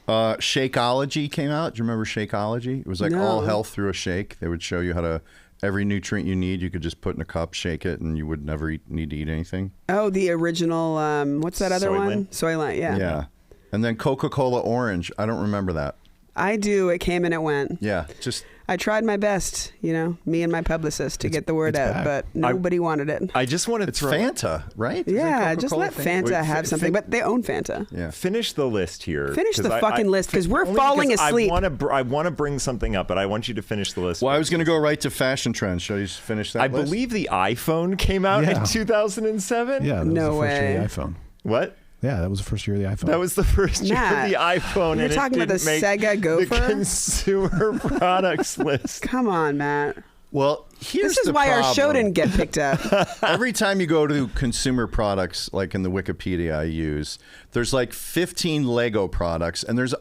B: Shakeology came out. Do you remember Shakeology? It was like
C: No.
B: all health through a shake. They would show you how to, every nutrient you need, you could just put in a cup, shake it, and you would never need to eat anything.
C: Oh, the original, what's that other
A: Soylent?
C: one? Soylent, yeah.
B: Yeah. And then Coca-Cola Orange. I don't remember that.
C: I do. It came and it went.
B: Yeah. Just
C: I tried my best, me and my publicist to get the word
E: it's
C: out,
E: back.
C: but nobody wanted it.
A: I just want to
B: it's
A: throw.
B: Fanta, right? Isn't
C: Yeah, just
B: Coca-Cola
C: let
B: Fanta?
C: Fanta
A: Wait,
C: have something, but they own Fanta.
B: Yeah.
A: Finish the list here.
C: Finish the
A: 'cause
C: fucking list, 'cause we're
A: only
C: falling
A: because
C: asleep.
A: I want to bring something up, but I want you to finish the list.
B: Well, I was going to go right to fashion trends. Shall you finish that
A: I
B: list?
A: believe the iPhone came out in
E: Yeah.
A: 2007.
E: Yeah, that
C: No
E: was the first year
C: way.
E: of the iPhone.
A: What?
E: Yeah, that was the first year of the iPhone.
A: That was the first year
C: Matt,
A: of the iPhone.
C: you're
A: and
C: talking
A: it
C: about the
A: didn't make
C: Sega Gopher?
A: the consumer products list.
C: Come on, Matt.
B: Well, here's
C: This is
B: the
C: why our show
B: problem.
C: didn't get picked up.
B: Every time you go to consumer products, like in the Wikipedia I use, there's like 15 Lego products, and there's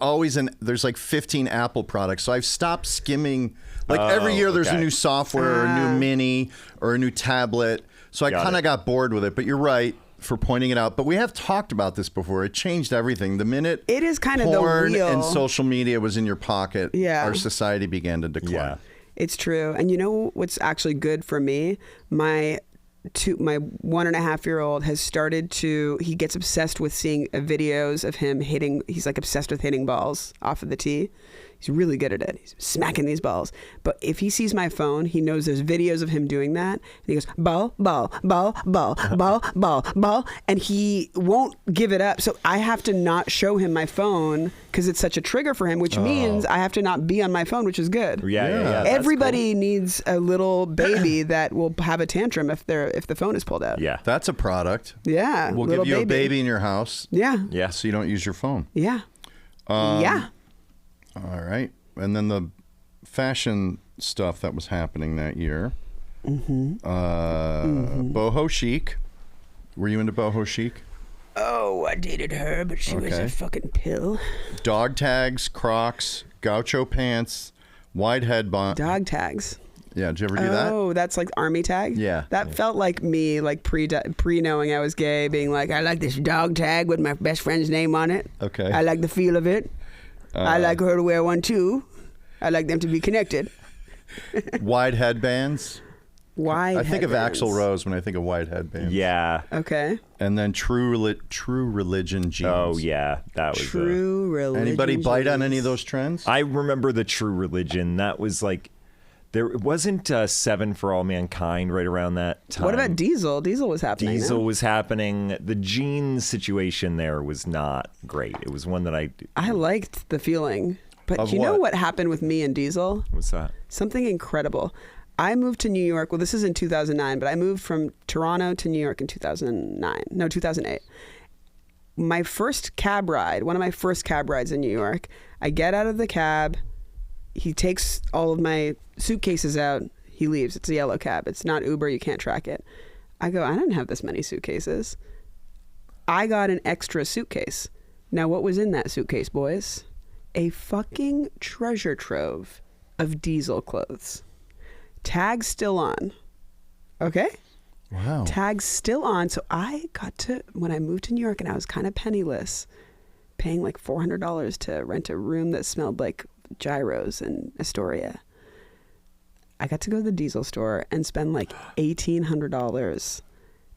B: like 15 Apple products. So I've stopped skimming. Like every year, there's a
A: okay.
B: new software, or a new mini, or a new tablet. So I
A: Got
B: kind
A: it.
B: of got bored with it. But you're right for pointing it out. But we have talked about this before. It changed everything. The minute
C: It is kind of the
B: porn
C: wheel.
B: and social media was in your pocket,
C: Yeah.
B: our society began to decline.
A: Yeah.
C: It's true. And you know what's actually good for me? My 1.5-year-old has started to, he gets obsessed with seeing videos of him hitting, he's like obsessed with hitting balls off of the tee. He's really good at it. He's smacking these balls. But if he sees my phone, he knows there's videos of him doing that. And he goes, ball, ball, ball, ball, ball, ball, ball. And he won't give it up. So I have to not show him my phone because it's such a trigger for him, which means I have to not be on my phone, which is good.
A: Yeah.
C: Everybody needs a little baby that will have a tantrum if the phone is pulled out.
A: Yeah.
B: That's a product.
C: Yeah.
B: We'll
C: little
B: give you a baby in your house.
C: Yeah.
B: So you don't use your phone.
C: Yeah.
B: All right. And then the fashion stuff that was happening that year. Boho chic. Were you into boho chic?
C: Oh, I dated her, but she was a fucking pill.
B: Dog tags, Crocs, gaucho pants, wide headband.
C: Dog tags.
B: Yeah, did you ever do that?
C: Oh, that's like army tag?
B: Yeah.
C: That felt like me, like pre knowing I was gay, being like, I like this dog tag with my best friend's name on it.
B: Okay.
C: I like the feel of it. I like her to wear one too. I like them to be connected.
B: Wide headbands.
C: I
B: think of Axl Rose when I think of wide headbands.
A: Yeah.
C: Okay.
B: And then true religion jeans.
A: Oh yeah, that was
C: True religion.
B: Anybody bite on
C: jeans.
B: any of those trends?
A: I remember the True Religion. That was like, there wasn't 7 for All Mankind right around that time.
C: What about Diesel? Diesel was happening.
A: Diesel
C: now.
A: was happening. The jeans situation there was not great. It was one that
C: I liked the feeling. But
B: Of
C: you know
B: what?
C: what happened with me and Diesel?
A: What's that?
C: Something incredible. I moved to New York. Well, this is in 2009, but I moved from Toronto to New York in 2008. My first cab ride, one of my first cab rides in New York, I get out of the cab. He takes all of my suitcases out. He leaves. It's a yellow cab. It's not Uber. You can't track it. I go, I didn't have this many suitcases. I got an extra suitcase. Now, what was in that suitcase, boys? A fucking treasure trove of Diesel clothes. Tags still on. Okay?
B: Wow.
C: Tags still on. So I got to, when I moved to New York and I was kind of penniless, paying like $400 to rent a room that smelled like gyros in Astoria. I got to go to the Diesel store and spend like $1,800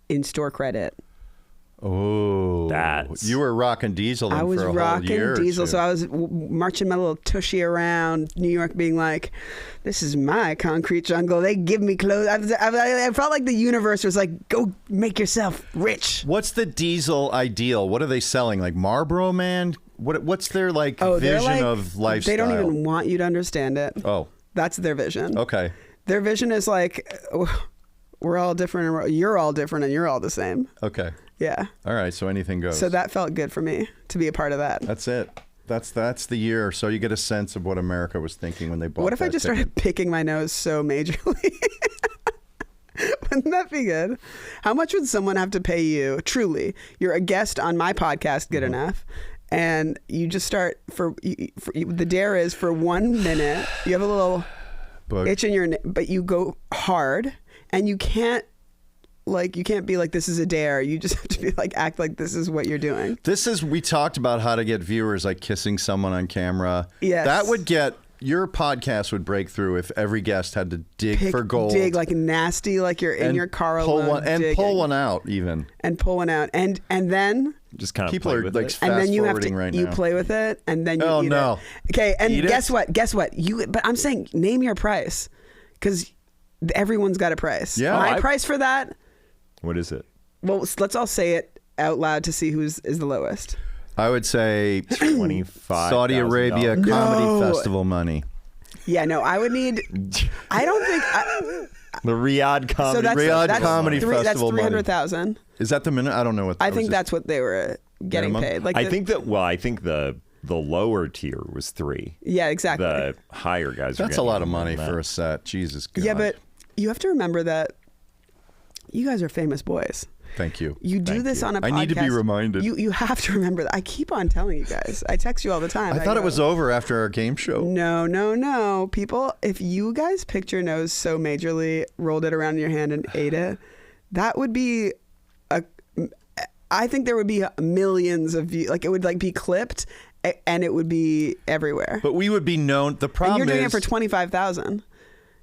C: in store credit.
B: Oh, you were rocking Diesel then
C: I was
B: for a
C: rocking
B: whole year
C: Diesel,
B: or two.
C: so I was marching my little tushy around New York, being like, "This is my concrete jungle. They give me clothes." I felt like the universe was like, "Go make yourself rich."
B: What's the Diesel ideal? What are they selling? Like Marlboro Man? What's their vision of lifestyle?
C: They don't even want you to understand it.
B: Oh,
C: that's their vision.
B: Okay.
C: Their vision is like, we're all different, and you're all different, and you're all the same.
B: Okay.
C: Yeah.
B: All right. So anything goes.
C: So that felt good for me to be a part of that.
B: That's it. That's the year. So you get a sense of what America was thinking when they bought.
C: What if I just started picking my nose so majorly? Wouldn't that be good? How much would someone have to pay you? Truly, you're a guest on my podcast, Good Enough, and you just start the dare is for 1 minute. You have a little itch in your, but you go hard, and you can't be like, this is a dare. You just have to be like, act like this is what you're doing.
B: We talked about how to get viewers, like kissing someone on camera.
C: Yes.
B: That would your podcast would break through if every guest had to dig for gold.
C: Dig like nasty, like you're in your car alone.
B: Pull one out even.
C: And pull one out. And then
A: just kind of
B: people
A: play
B: are
A: with
B: like
A: it.
B: fast
C: and then you have
B: forwarding
C: to
B: right
C: you
B: now.
C: play with it, and then you
B: Oh
C: eat
B: no.
C: it. Okay, and
B: Eat
C: guess
B: it?
C: what? But I'm saying name your price, because everyone's got a price.
B: Yeah.
C: My price for that.
A: What is it?
C: Well, let's all say it out loud to see is the lowest.
B: I would say
A: $25,000.
B: Saudi Arabia comedy festival money.
C: Yeah, no, I would need. I don't think.
A: The Riyadh Comedy.
C: So that's
B: Comedy Festival
C: That's
B: money.
C: 300,000.
B: Is that the minute? I don't know what.
C: I think that's what they were getting
B: Minimum?
C: paid. Like
A: I think the lower tier was 3.
C: Yeah, exactly.
A: The higher guys.
B: That's a lot of money for a set. Jesus God.
C: Yeah, but you have to remember that you guys are famous boys.
B: Thank you.
C: You do this on a podcast.
B: I need to be reminded.
C: You have to remember that. I keep on telling you guys. I text you all the time.
B: I thought it was over after our game show.
C: No. People, if you guys picked your nose so majorly, rolled it around in your hand and ate it, that would be I think there would be millions of views. Like, it would be clipped and it would be everywhere.
B: But we would be known. The problem
C: and you're doing it for 25,000.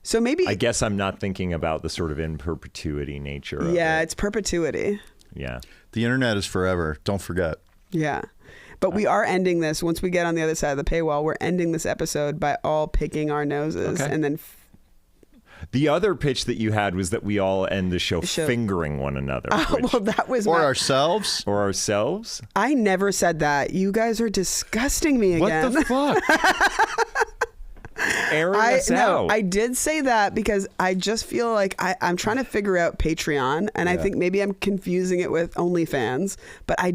C: So maybe
A: I guess I'm not thinking about the sort of in perpetuity nature of
C: yeah,
A: it.
C: it's perpetuity.
A: Yeah.
B: The internet is forever. Don't forget.
C: Yeah. But we are ending this once we get on the other side of the paywall. We're ending this episode by all picking our noses, and then.
A: The other pitch that you had was that we all end the show fingering one another.
C: Well, that was
B: ourselves.
A: Or ourselves.
C: I never said that. You guys are disgusting me again.
A: What the fuck? Airing us out.
C: I did say that because I just feel like I'm trying to figure out Patreon, and I think maybe I'm confusing it with OnlyFans. But I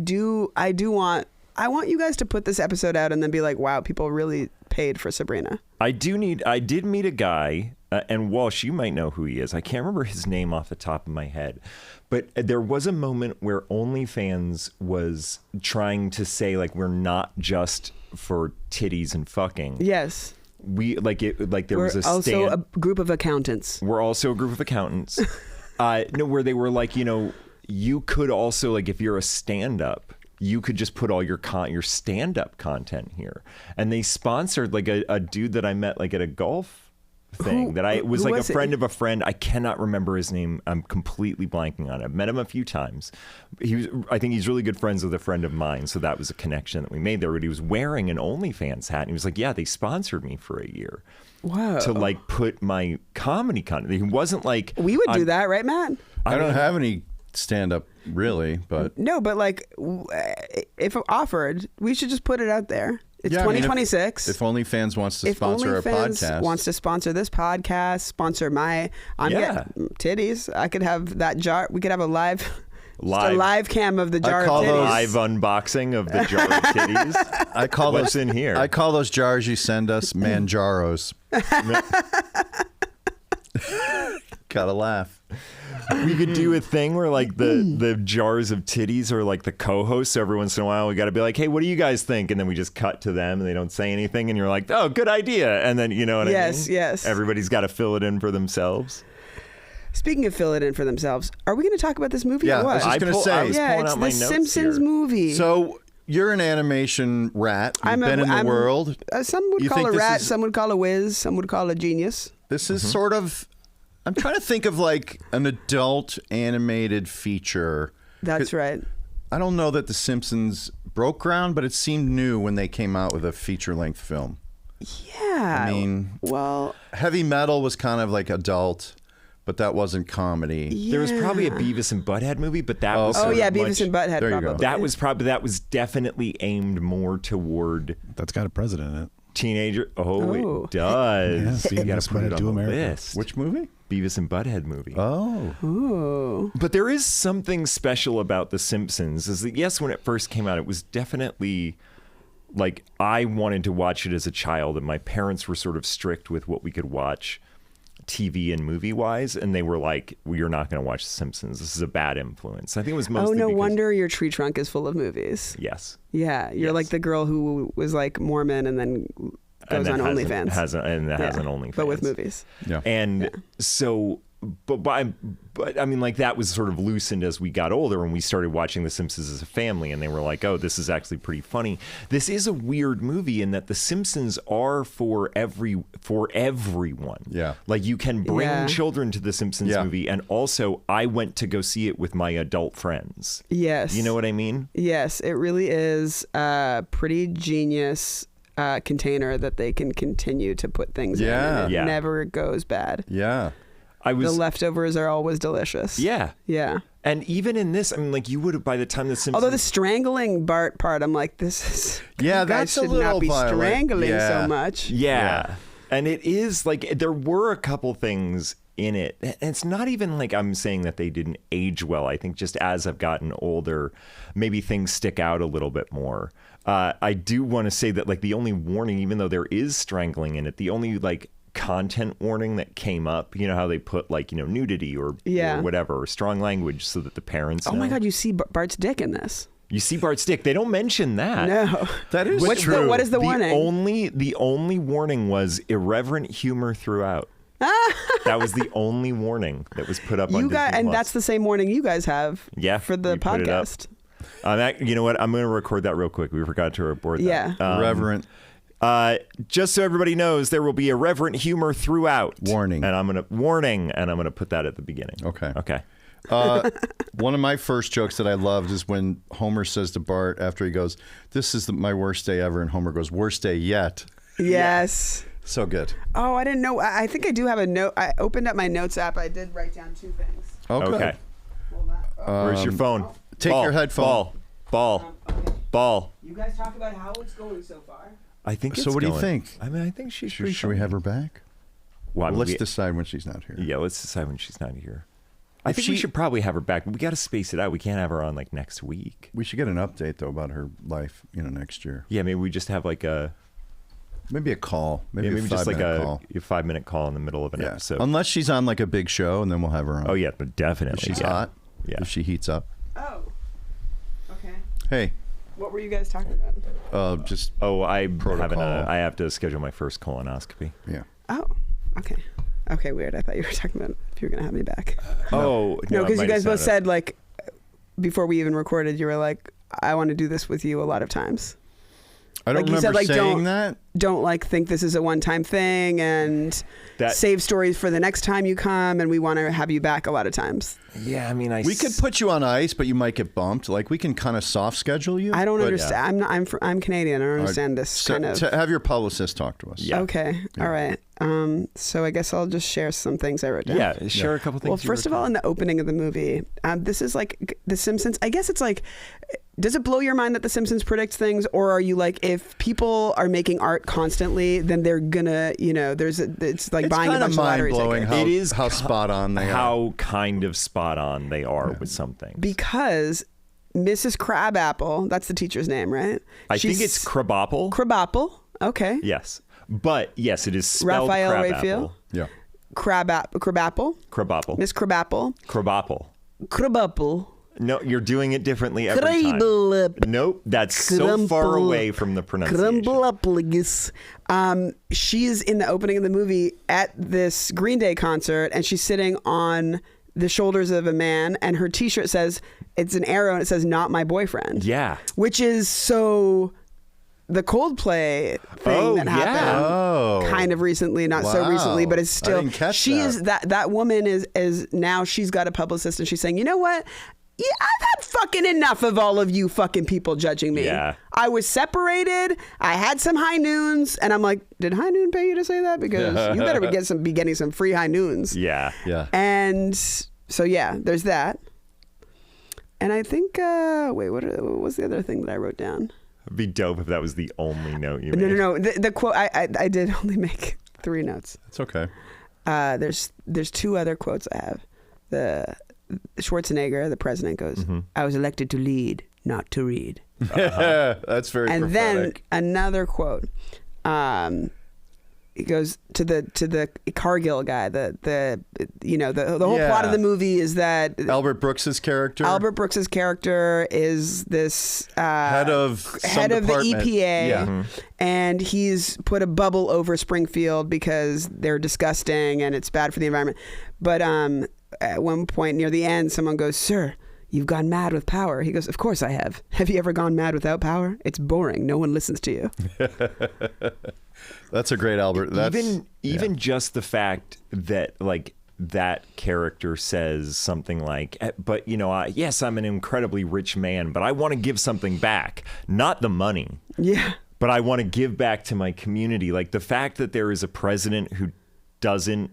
C: want you guys to put this episode out and then be like, wow, people really paid for Sabrina.
A: I did meet a guy, and Walsh, you might know who he is. I can't remember his name off the top of my head, but there was a moment where OnlyFans was trying to say, like, we're not just for titties and fucking.
C: Yes.
A: There was
C: also a group of accountants.
A: We're also a group of accountants. Where they were like, you could also, like, if you're a stand-up, you could just put all your stand-up content here. And they sponsored like a dude that I met like at a golf thing that I was like a friend of a friend. I cannot remember his name. I'm completely blanking on it. I've met him a few times. I think he's really good friends with a friend of mine. So that was a connection that we made there. But he was wearing an OnlyFans hat. And he was like, yeah, they sponsored me for a year.
C: Wow.
A: To like put my comedy content. He wasn't like...
C: We would do that, right, Matt?
B: I don't have any stand-up really, but...
C: No, but like, if offered, we should just put it out there. It's 2026.
B: If OnlyFans wants to sponsor our podcast.
C: Wants to sponsor this podcast, sponsor getting titties. I could have that jar. We could have a live cam of the jar of titties.
A: Live unboxing of the jar of titties.
B: I call
A: what's in here.
B: I call those jars you send us manjaros. Gotta laugh.
A: We could do a thing where like the jars of titties are like the co-hosts. So every once in a while we got to be like, hey, what do you guys think? And then we just cut to them and they don't say anything. And you're like, oh, good idea. And then you know what I mean?
C: Yes.
A: Everybody's got to fill it in for themselves.
C: Speaking of fill it in for themselves, are we going to talk about this movie or what?
B: I was just going to say.
C: It's the Simpsons movie.
B: So you're an animation rat. You've been in the world.
C: Some would call a rat. Some would call a whiz. Some would call a genius.
B: This is sort of... I'm trying to think of like an adult animated feature.
C: That's right.
B: I don't know that The Simpsons broke ground, but it seemed new when they came out with a feature-length film.
C: Yeah.
B: I mean,
C: well,
B: Heavy Metal was kind of like adult, but that wasn't comedy.
C: Yeah.
A: There was probably a Beavis and Butthead movie, but that was
C: Beavis and Butthead.
B: There you go.
A: That was definitely aimed more toward
E: That's got a president in it.
A: teenager. It does.
E: Yeah, see,
A: you got to put it on the
E: America.
A: list.
B: Which movie?
A: Beavis and Butthead movie.
B: Oh.
C: Ooh.
A: But there is something special about The Simpsons. Is that, yes, when it first came out, it was definitely like I wanted to watch it as a child, and my parents were sort of strict with what we could watch TV and movie wise, and they were like, well, you're not going to watch The Simpsons. This is a bad influence. I think it was mostly
C: no wonder your tree trunk is full of movies.
A: Yes.
C: Yeah, you're like the girl who was like Mormon and then goes on OnlyFans.
A: Has an OnlyFans.
C: But with movies.
B: Yeah.
A: And so, but I mean, like that was sort of loosened as we got older and we started watching The Simpsons as a family, and they were like, oh, this is actually pretty funny. This is a weird movie in that The Simpsons are for everyone.
B: Yeah.
A: Like you can bring children to The Simpsons movie, and also I went to go see it with my adult friends.
C: Yes.
A: You know what I mean?
C: Yes, it really is a pretty genius container that they can continue to put things in. And it never goes bad.
B: Yeah.
C: The leftovers are always delicious.
A: Yeah.
C: Yeah.
A: And even in this, I mean, like you would have by the time The Simpsons.
C: Although the strangling Bart part, I'm like, this is.
B: Yeah,
C: that's
B: a little
C: should not be
B: violent.
C: strangling so much.
A: Yeah. And it is like there were a couple things in it. And it's not even like I'm saying that they didn't age well. I think just as I've gotten older, maybe things stick out a little bit more. I do want to say that like the only warning, even though there is strangling in it, the only like content warning that came up, you know how they put like, you know, nudity or whatever, or strong language so that the parents know.
C: Oh my God, you see Bart's dick in this.
A: You see Bart's dick. They don't mention that.
C: No.
B: That is true.
C: What is the warning?
A: The only warning was irreverent humor throughout. That was the only warning that was put up on Disney
C: And
A: Plus.
C: that's the same warning you guys have for the podcast.
A: You know what? I'm going to record that real quick. We forgot to record that.
C: Yeah.
B: Irreverent.
A: Just so everybody knows, there will be irreverent humor throughout.
B: Warning.
A: And I'm going to put that at the beginning.
B: Okay.
A: Okay.
B: One of my first jokes that I loved is when Homer says to Bart after he goes, "This is my worst day ever," and Homer goes, "Worst day yet."
C: Yes.
B: So good.
C: Oh, I didn't know. I think I do have a note. I opened up my notes app. I did write down 2 things.
B: Okay.
C: Hold on.
A: Where's your phone?
B: Take your headphone.
A: Ball.
C: Okay.
A: Ball.
C: You guys talk about how it's going so far.
A: I think.
B: So
A: it's
B: what do you
A: going.
B: think?
A: I mean, I think she's.
B: Should we have her back?
A: Well, I mean,
B: Let's decide when she's not here.
A: Yeah, let's decide when she's not here. I
B: If
A: think we
B: she-
A: should probably have her back, but we got to space it out. We can't have her on like next week.
B: We should get an update though about her life, next year.
A: Yeah, maybe we just have like a
B: Maybe a call. Maybe,
A: maybe
B: a
A: just like
B: 5-minute
A: a
B: call.
A: 5-minute call in the middle of an
B: Yeah.
A: episode.
B: Unless she's on like a big show, and then we'll have her on.
A: Oh yeah, but definitely.
B: If she's
A: yeah.
B: hot.
A: Yeah.
B: If she heats up.
C: Oh. Okay.
B: Hey,
C: What were you guys talking about?
B: just
A: Oh,
B: Protocol.
A: I have to schedule my first colonoscopy.
B: yeah.
C: Oh. Okay. Okay. Weird. I thought you were talking about if you were gonna have me back.
A: Oh
C: No,
A: it
C: because
A: might
C: you
A: have
C: guys both
A: sounded-
C: said like before we even recorded, you were like, "I want to do this with you a lot of times."
B: I don't
C: Like you
B: remember
C: said, like,
B: saying
C: don't-
B: that.
C: Don't like think this is a one-time thing and
A: That-
C: save stories for the next time you come, and we want to have you back a lot of times.
A: Yeah, I mean,
B: We could put you on ice, but you might get bumped. Like we can kind of soft schedule you.
C: I don't
B: but-
C: understand. I'm Canadian. I don't understand this
B: So,
C: kind of.
B: to have your publicist talk to us.
A: Yeah.
C: Okay. All right. So I guess I'll just share some things I wrote down.
A: Yeah, share a couple things.
C: Well,
A: you
C: first
A: wrote
C: of all,
A: down.
C: in the opening of the movie, this is like The Simpsons. I guess it's like, does it blow your mind that The Simpsons predicts things, or are you like, if people are making art constantly, then they're gonna, it's like
B: It's
C: buying a
B: kind of
C: bunch of lottery
B: mind-blowing
C: tickets.
A: It is
B: how spot on they are.
A: how kind of spot on they are with some things.
C: Because Mrs. Crabapple, that's the teacher's name, right?
A: I think it's Crabapple.
C: Crabapple. Okay.
A: Yes, but yes, it is spelled
C: Raphael
A: Crabapple.
C: Raphael?
B: Yeah.
C: Crabapple.
A: Crabapple.
C: Miss Crabapple.
A: Crabapple.
C: Crabapple.
A: No, you're doing it differently every time.
C: Crabble.
A: Nope, that's so far
C: Crumple.
A: away from the pronunciation.
C: Crumbleuplegus. She's in the opening of the movie at this Green Day concert, and she's sitting on the shoulders of a man, and her T-shirt says, it's an arrow, and it says, "Not my boyfriend."
A: Yeah.
C: Which is so the Coldplay thing
A: Oh,
C: that
A: yeah.
C: happened
B: Oh.
C: kind of recently, not so
B: Wow.
C: recently, but it's
B: I
C: still,
B: didn't catch
C: she
B: that.
C: is that woman is now, she's got a publicist, and she's saying, you know what? Yeah, I've had fucking enough of all of you fucking people judging me.
A: Yeah.
C: I was separated. I had some high noons, and I'm like, did High Noon pay you to say that? Because you better be getting some free High Noons.
A: Yeah.
B: Yeah.
C: And so yeah, there's that. And I think wait, what was the other thing that I wrote down?
A: It'd be dope if that was the only note you made.
C: No. The quote, I did only make 3 notes.
B: It's okay.
C: There's 2 other quotes I have. The Schwarzenegger, the president, goes, "I was elected to lead, not to read."
B: That's very
C: And
B: prophetic.
C: then another quote. It goes to the Cargill guy. The whole
B: Yeah.
C: plot of the movie is that
B: Albert Brooks's character.
C: Albert Brooks's character is this
B: head of some
C: the
B: department.
C: EPA,
B: Yeah.
C: and he's put a bubble over Springfield because they're disgusting and it's bad for the environment. But at one point near the end, someone goes, "Sir, you've gone mad with power." He goes, "Of course I have. Have you ever gone mad without power? It's boring. No one listens to you."
B: That's a great Albert. That's,
A: Even just the fact that like that character says something like, "But yes, I'm an incredibly rich man, but I want to give something back, not the money."
C: Yeah.
A: But I want to give back to my community. Like the fact that there is a president who doesn't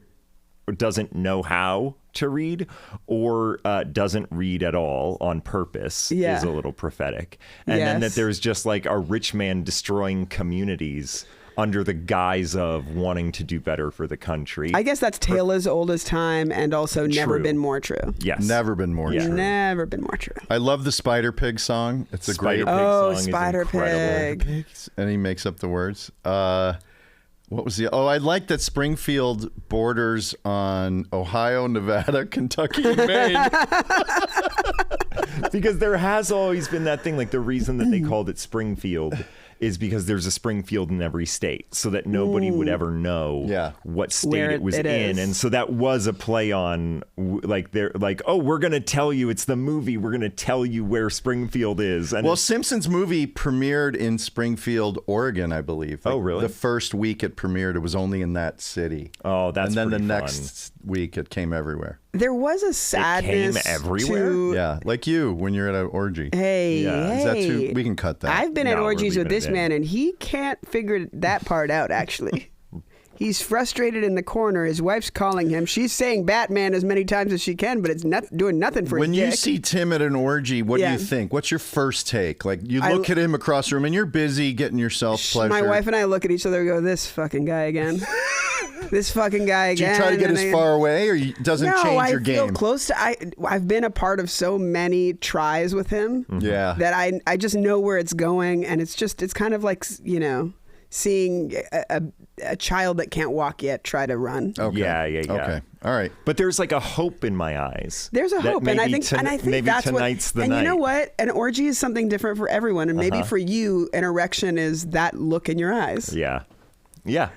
A: know how to read or doesn't read at all on purpose
C: Yeah.
A: is a little prophetic. And then that
C: Yes.
A: there's just like a rich man destroying communities under the guise of wanting to do better for the country.
C: I guess that's tale as old as time, and also never
A: True.
C: been more true.
A: Yes.
B: never been more
A: Yeah.
B: true.
C: Never been more true.
B: I love the Spider Pig song. It's a
A: Spider
B: great.
A: Pig
C: Oh,
A: song is
C: Spider
A: incredible.
C: Pig.
B: And he makes up the words. What was the? Oh, I like that Springfield borders on Ohio, Nevada, Kentucky, and Maine.
A: Because there has always been that thing, like the reason that they called it Springfield is because there's a Springfield in every state, so that nobody would ever know what state
C: Where
A: it was
C: it
A: in.
C: is.
A: And so that was a play on, like, they're like, oh, we're going to tell you, it's the movie, we're going to tell you where Springfield is. And
B: Well, Simpsons movie premiered in Springfield, Oregon, I believe.
A: Oh, really?
B: The first week it premiered, it was only in that city.
A: Oh, that's
B: And then the
A: pretty
B: next week it came everywhere.
C: There was a sadness
A: everywhere?
C: to
B: Yeah, like you when you're at an orgy.
C: Hey,
A: Yeah.
B: Is that too? We can cut that.
C: I've been at
A: No, we're
C: orgies with
A: leaving
C: this
A: it in.
C: man, and he can't figure that part out, actually. He's frustrated in the corner. His wife's calling him. She's saying Batman as many times as she can, but it's not doing nothing for
B: When
C: his
B: you
C: dick.
B: see Tim at an orgy, what do
C: Yeah.
B: you think? What's your first take? Like, you look at him across the room, and you're busy getting yourself pleasure.
C: My wife and I look at each other and go, this fucking guy again. This fucking guy
B: Do
C: again.
B: you try to get
C: And
B: as
C: I-
B: far away, or doesn't
C: no,
B: change
C: I
B: your
C: feel
B: game?
C: close to. I've been a part of so many tries with him
B: Yeah.
C: that I just know where it's going, and it's kind of like, you know, seeing a child that can't walk yet try to run.
B: Okay.
A: Yeah.
B: Okay. All right.
A: But there's like a hope in my eyes.
C: There's a
A: that
C: hope, and I
A: maybe
C: think
A: maybe
C: that's
A: tonight's
C: what.
A: the
C: And
A: night.
C: you know what? An orgy is something different for everyone, and maybe for you, an erection is that look in your eyes.
A: Yeah. Yeah.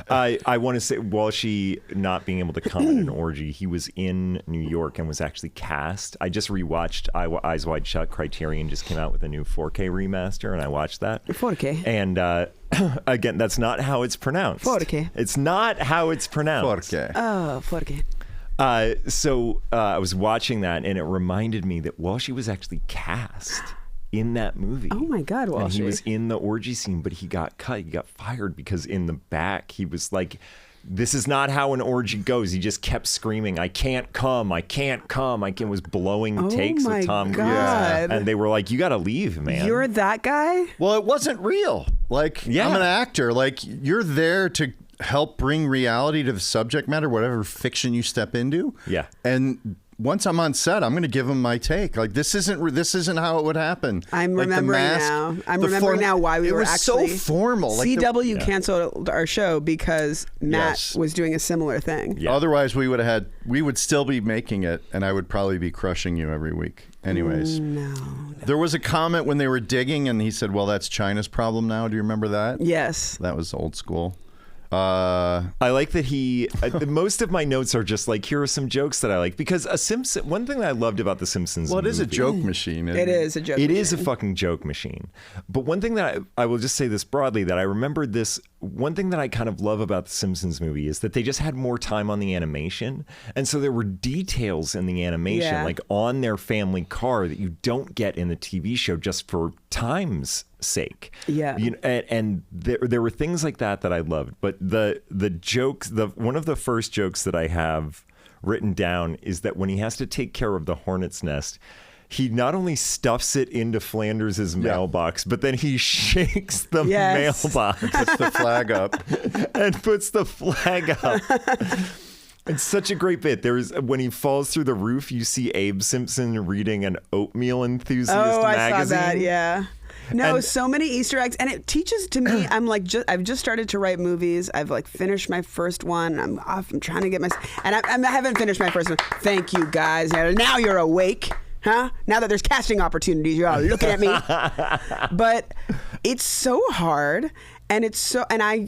A: I want to say, Walshy not being able to come at an orgy, he was in New York and was actually cast. I just rewatched Eyes Wide Shut. Criterion just came out with a new 4K remaster, and I watched that.
C: 4K.
A: And again, that's not how it's pronounced.
C: 4K.
A: It's not how it's pronounced.
B: Okay.
C: Oh, 4K.
A: So I was watching that, and it reminded me that Walshy was actually cast in that movie.
C: Oh my God,
A: And he
C: Walshy.
A: was in the orgy scene, but he got cut. He got fired because in the back he was like, "This is not how an orgy goes." He just kept screaming, "I can't come! I can't come!" I was blowing takes
C: my
A: with Tom Cruise,
C: God.
A: and they were like, "You got to leave, man."
C: You're that guy?
B: Well, it wasn't real. Like,
A: Yeah.
B: I'm an actor. Like, you're there to help bring reality to the subject matter, whatever fiction you step into.
A: Yeah.
B: And once I'm on set, I'm going to give them my take. Like, this isn't how it would happen.
C: I'm
B: Like, the
C: remembering
B: mask,
C: now. I'm
B: the
C: remembering now why we
B: it
C: were
B: was
C: actually
B: so formal. Like,
C: CW canceled our show because Matt
B: Yes.
C: was doing a similar thing.
A: Yeah.
B: Otherwise, we would still be making it, and I would probably be crushing you every week. Anyways,
C: No.
B: there was a comment when they were digging, and he said, "Well, that's China's problem now." Do you remember that?
C: Yes.
B: That was old school.
A: I like that he. Most of my notes are just like, here are some jokes that I like, because a Simpson. One thing that I loved about the Simpsons.
B: Well, it is a
A: movie-
B: joke machine.
C: It is a joke.
A: It is a
C: machine.
A: fucking joke machine. But one thing that I will just say this broadly, that I remembered this. One thing that I kind of love about the Simpsons movie is that they just had more time on the animation. And so there were details in the animation,
C: Yeah.
A: like on their family car, that you don't get in the TV show just for time's sake.
C: Yeah.
A: And there were things like that I loved. But the jokes, one of the first jokes that I have written down is that when he has to take care of the hornet's nest, he not only stuffs it into Flanders' mailbox, but then he shakes the
C: Yes.
A: mailbox
B: Puts the flag up.
A: and puts the flag up. It's such a great bit. When he falls through the roof, you see Abe Simpson reading an oatmeal enthusiast magazine.
C: I saw that. Yeah. No,
A: And-
C: so many Easter eggs, and it teaches to me. I'm like, I've just started to write movies. I've like finished my first one. I'm off. I'm trying to get and I haven't finished my first one. Thank you guys. Now you're awake. Huh? Now that there's casting opportunities, you're all looking at me. But it's so hard, and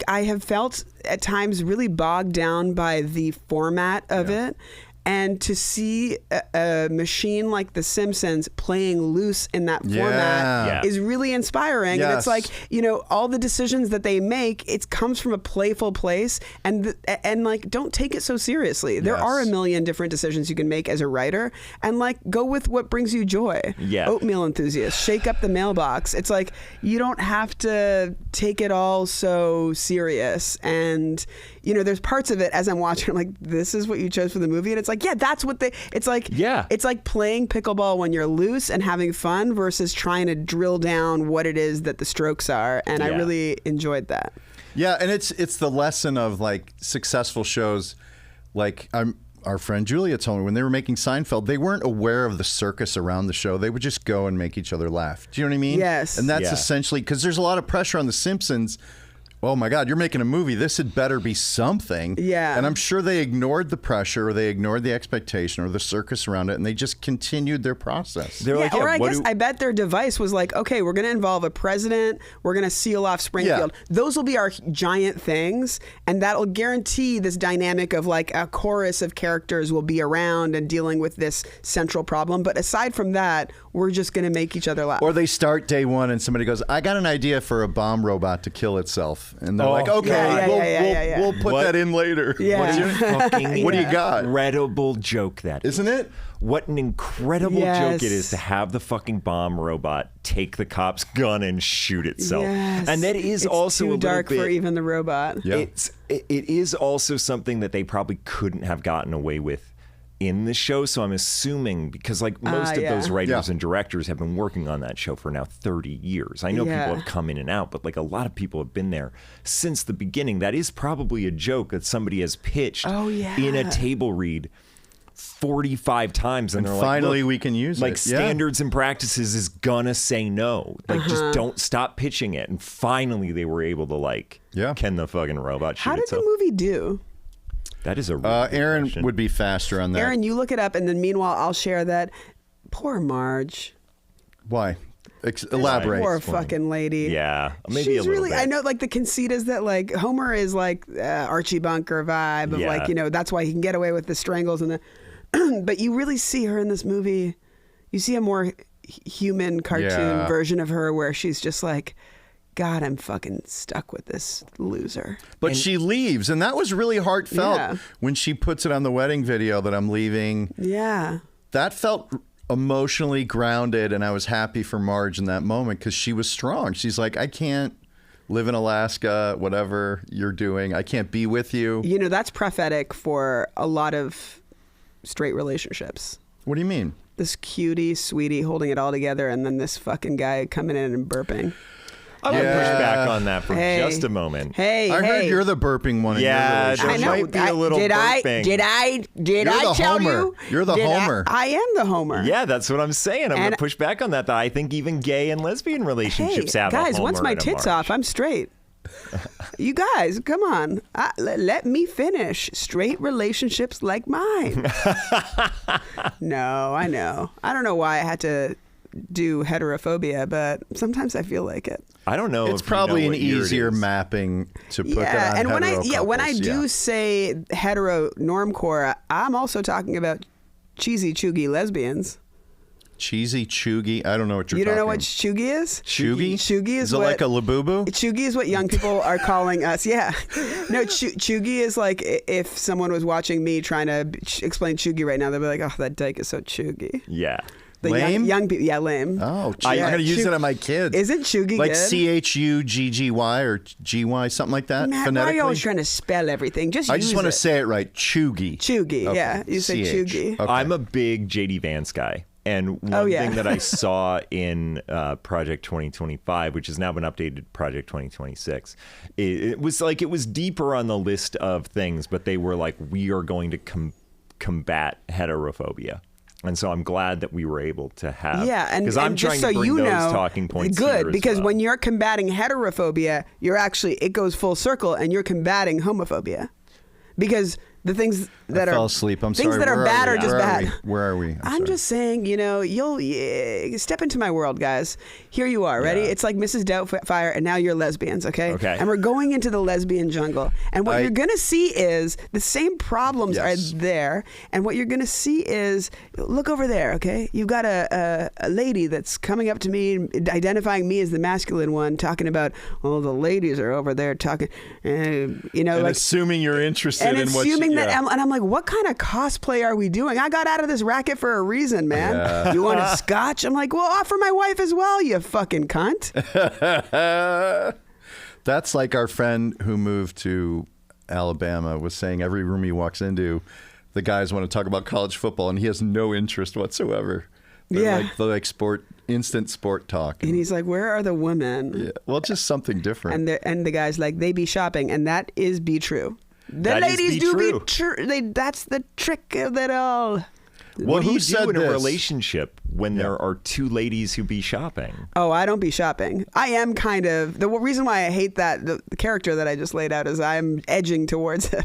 C: I have felt at times really bogged down by the format of it. And to see a machine like The Simpsons playing loose in that format
A: Yeah.
C: is really inspiring. And it's
B: Yes.
C: like, all the decisions that they make, it comes from a playful place. And like, don't take it so seriously. There
B: Yes.
C: are a million different decisions you can make as a writer. And like, go with what brings you joy.
A: Yeah.
C: Oatmeal enthusiast, shake up the mailbox. It's like, you don't have to take it all so serious. And, there's parts of it as I'm watching, I'm like, this is what you chose for the movie. And it's like, yeah, that's what it's like playing pickleball when you're loose and having fun versus trying to drill down what it is that the strokes are. And I
A: Yeah.
C: really enjoyed that.
B: Yeah, and it's the lesson of like successful shows. Like our friend Julia told me when they were making Seinfeld, they weren't aware of the circus around the show. They would just go and make each other laugh. Do you know what I mean?
C: Yes.
B: And that's
A: Yeah.
B: essentially because there's a lot of pressure on The Simpsons. Oh my God, you're making a movie. This had better be something.
C: Yeah.
B: And I'm sure they ignored the pressure or they ignored the expectation or the circus around it and they just continued their process.
A: They're like,
C: or I
A: what
C: guess
A: do-
C: I bet their device was like, okay, we're going to involve a president. We're going to seal off Springfield.
B: Yeah.
C: Those will be our giant things. And that'll guarantee this dynamic of like a chorus of characters will be around and dealing with this central problem. But aside from that, we're just going to make each other laugh.
B: Or they start day one and somebody goes, I got an idea for a bomb robot to kill itself. off, and they're like, okay, we'll put that in later.
C: Yeah.
B: What do you got?
A: Incredible joke that
B: Isn't it?
A: What an incredible joke it is to have the fucking bomb robot take the cop's gun and shoot itself.
C: Yes.
A: And that is
C: it's
A: also
C: too
A: a
C: dark
A: little bit,
C: for even the robot.
B: Yeah.
A: it is also something that they probably couldn't have gotten away with in the show. So I'm assuming, because like most of those writers and directors have been working on that show for now 30 years. I know people have come in and out, but like a lot of people have been there since the beginning. That is probably a joke that somebody has pitched in a table read 45 times, and they're
B: finally
A: like,
B: we can use
A: like
B: it.
A: standards and practices is gonna say no. Like just don't stop pitching it. And finally they were able to can the fucking robot shoot
C: How did
A: itself?
C: the movie do?
A: That is a really good
B: Aaron
A: question.
B: would be faster on that.
C: Aaron, you look it up, and then meanwhile I'll share that. Poor Marge.
B: Why? Elaborate.
C: Poor fucking lady.
A: Yeah, maybe
C: She's
A: a little
C: really.
A: bit.
C: I know, like the conceit is that like Homer is like Archie Bunker vibe of like, you know, that's why he can get away with the strangles and the. But you really see her in this movie. You see a more human cartoon version of her where she's just like, God, I'm fucking stuck with this loser.
B: But she leaves, and that was really heartfelt when she puts it on the wedding video that I'm leaving.
C: Yeah.
B: That felt emotionally grounded, and I was happy for Marge in that moment because she was strong. She's like, I can't live in Alaska, whatever you're doing. I can't be with you.
C: You know, that's prophetic for a lot of straight relationships.
B: What do you mean?
C: This cutie, sweetie holding it all together, and then this fucking guy coming in and burping.
A: I'm going to push back on that for just a moment.
C: I
B: heard you're the burping one.
A: Yeah,
B: in your
A: there
B: relationship.
A: might be a little burping.
C: Did I
B: You're the
C: tell
B: Homer.
C: you?
B: You're the Homer.
C: I am the Homer.
A: Yeah, that's what I'm saying. I'm going to push back on that. That I think even gay and lesbian relationships have
C: guys,
A: a Homer
C: once my
A: and a
C: tits
A: Marge.
C: off, I'm straight. You guys, come on. Let me finish. Straight relationships like mine. No, I know. I don't know why I had to do heterophobia, but sometimes I feel like it.
A: I don't know.
B: It's
A: if
B: probably
A: you know
B: an
A: what year it
B: mapping
A: is.
B: mapping to put that on
C: and when
B: hetero
C: when I
B: couples,
C: do say hetero normcore, I'm also talking about cheesy chuggy lesbians.
B: Cheesy chuggy. I don't know what you're
C: You don't
B: talking.
C: know what chuggy is?
B: Chuggy?
C: Chuggy is
B: it
C: what,
B: like a labubu?
C: Chuggy is what young people are calling us. Yeah. No, chuggy is like if someone was watching me trying to explain chuggy right now, they'd be like, oh, that dyke is so chuggy.
A: Yeah.
C: The
B: Lame?
C: young people. Yeah, lame.
B: Oh, I'm going to use it on my kids.
C: Isn't chuggy
B: like
C: good?
B: CHUGGY or GY, something like that?
C: Matt, why are you always trying to spell everything?
B: I just want to
C: it.
B: say it right. Chuggy.
C: Chuggy,
B: Okay.
C: yeah. You say
B: CH.
C: chuggy.
B: Okay.
A: I'm a big JD Vance guy. And one thing that I saw in Project 2025, which has now been updated Project 2026, it was deeper on the list of things, but they were like, we are going to combat heterophobia. And so I'm glad that we were able to have,
C: and
A: because I'm
C: just
A: trying
C: so
A: to bring
C: you
A: those
C: know,
A: talking points.
C: Good,
A: here as
C: because
A: well.
C: when you're combating heterophobia, it goes full circle, and you're combating homophobia, because the things that
B: I fell asleep. I'm
C: things
B: sorry.
C: that are
B: Where
C: bad
B: we?
C: are just
B: Where
C: bad.
B: Where are we?
C: I'm just saying, you know, you'll step into my world, guys. Here you are, ready? It's like Mrs. Doubtfire, and now you're lesbians, okay?
A: Okay.
C: And we're going into the lesbian jungle. And what you're going to see is the same problems are there. And what you're going to see is, look over there, okay? You've got a lady that's coming up to me, identifying me as the masculine one, talking about, well, the ladies are over there talking, you know,
B: and
C: like
B: assuming you're interested
C: and
B: in what
C: assuming that,
B: yeah.
C: and I'm like, what kind of cosplay are we doing? I got out of this racket for a reason, man.
B: Yeah.
C: You want a scotch? I'm like, well, offer my wife as well, you fucking cunt.
B: That's like our friend who moved to Alabama was saying every room he walks into, the guys want to talk about college football, and he has no interest whatsoever. They're like instant sport talk.
C: And he's like, where are the women?
B: Yeah. Well, just something different.
C: And the guy's like, they be shopping, and that is be true. The
A: That is
C: ladies
A: be
C: do
A: true.
C: be true. That's the trick of it all.
A: What do
B: who
A: you
B: said
A: do in a
B: this?
A: relationship when there are two ladies who be shopping?
C: Oh, I don't be shopping. I am kind of the reason why I hate that the character that I just laid out is I'm edging towards him.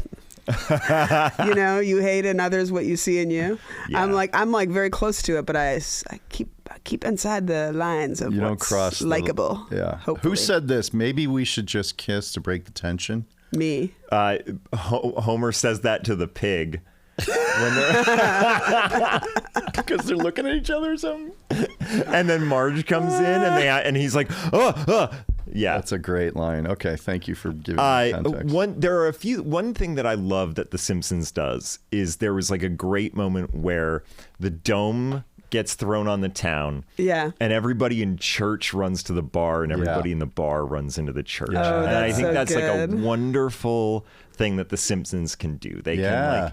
C: You know, you hate in others what you see in you.
A: Yeah.
C: I'm like very close to it, but I keep inside the lines of
B: you don't
C: what's
B: cross
C: likable.
B: Yeah.
C: Hopefully.
B: Who said this? Maybe we should just kiss to break the tension.
C: Me?
A: Homer says that to the pig. When they're
B: Because they're looking at each other or something.
A: and then Marge comes in and he's like, Yeah.
B: That's a great line. Okay, thank you for giving me context.
A: One thing that I love that The Simpsons does is there was like a great moment where the dome gets thrown on the town.
C: Yeah.
A: And everybody in church runs to the bar and everybody in the bar runs into the church.
C: Oh,
A: and I
C: that's
A: think
C: so
A: that's
C: good.
A: like a wonderful thing that The Simpsons can do. They can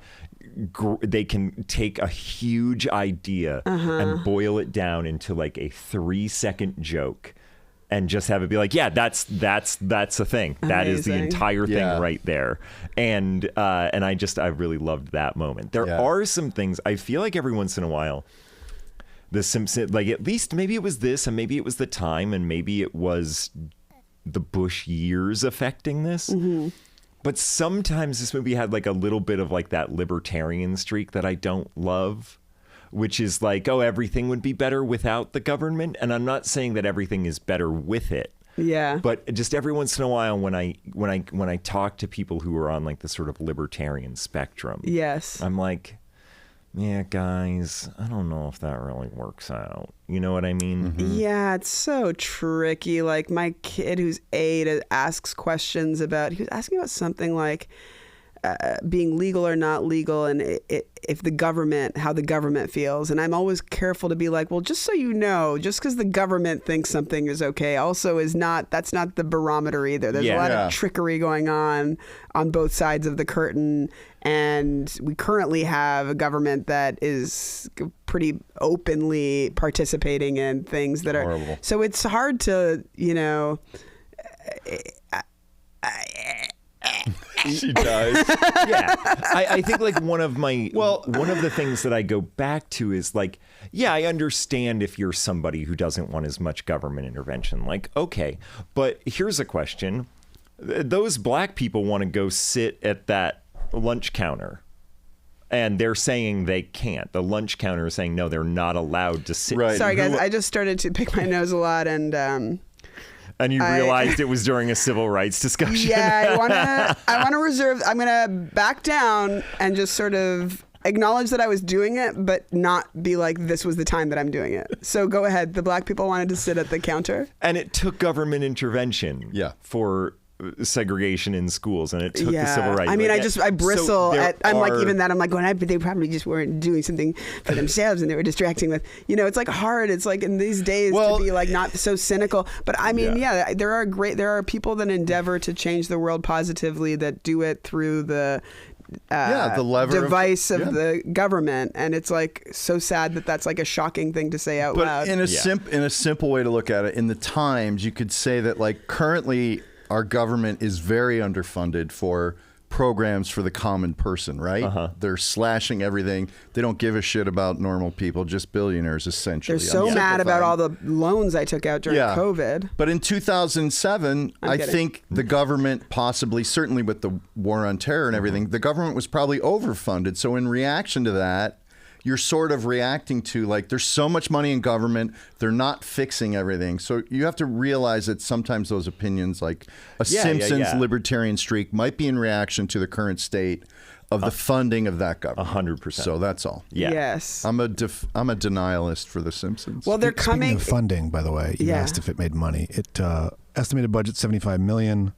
A: they can take a huge idea and boil it down into like a 3-second joke and just have it be like, yeah, that's a thing. That is the
C: Amazing.
A: entire thing right there. And I really loved that moment. There are some things I feel like every once in a while The Simpsons, like at least maybe it was this and maybe it was the time and maybe it was the Bush years affecting this. But sometimes this movie had like a little bit of like that libertarian streak that I don't love, which is like, oh, everything would be better without the government. And I'm not saying that everything is better with it.
C: Yeah.
A: But just every once in a while when I talk to people who are on like the sort of libertarian spectrum,
C: Yes.
A: I'm like, yeah, guys, I don't know if that really works out. You know what I mean?
C: Yeah, it's so tricky. Like my kid who's 8 asks questions about, he was asking about something like being legal or not legal and if the government, how the government feels. And I'm always careful to be like, well, just so you know, just because the government thinks something is okay also is not, that's not the barometer either. There's a lot of trickery going on both sides of the curtain. And we currently have a government that is pretty openly participating in things that
B: Horrible.
C: are, so it's hard to, you know,
B: She dies.
A: Yeah. I think like one of the things that I go back to is like, yeah, I understand if you're somebody who doesn't want as much government intervention. Like, okay, but here's a question. Those black people want to go sit at that lunch counter. And they're saying they can't. The lunch counter is saying, no, they're not allowed to sit.
B: Right.
C: Sorry, guys. I just started to pick my nose a lot, and
A: you realized it was during a civil rights discussion.
C: yeah, I want to reserve. I'm gonna back down and just sort of acknowledge that I was doing it, but not be like this was the time that I'm doing it. So go ahead. The black people wanted to sit at the counter,
A: and it took government intervention. For segregation in schools, and it took the civil rights.
C: I mean, I bristle at. I'm like, even that. I'm like going. They probably just weren't doing something for themselves, and they were distracting with. You know, it's like hard. It's like in these days to be like not so cynical. But I mean, there are people that endeavor to change the world positively that do it through the
B: the lever
C: device of the government, and it's like so sad that that's like a shocking thing to say out loud.
B: But in a simple way to look at it, in the Times, you could say that like currently our government is very underfunded for programs for the common person, right? They're slashing everything. They don't give a shit about normal people, just billionaires, essentially.
C: They're so mad about all the loans I took out during COVID.
B: But in 2007, I think the government possibly, certainly with the war on terror and everything, the government was probably overfunded. So in reaction to that, you're sort of reacting to like, there's so much money in government, they're not fixing everything. So you have to realize that sometimes those opinions, like a Simpsons libertarian streak, might be in reaction to the current state of the funding of that government.
A: 100%.
B: So that's all.
A: Yeah.
C: Yes.
B: I'm a denialist for the Simpsons.
C: Well, they're coming.
E: Speaking of funding, by the way, you asked if it made money. It estimated budget $75 million.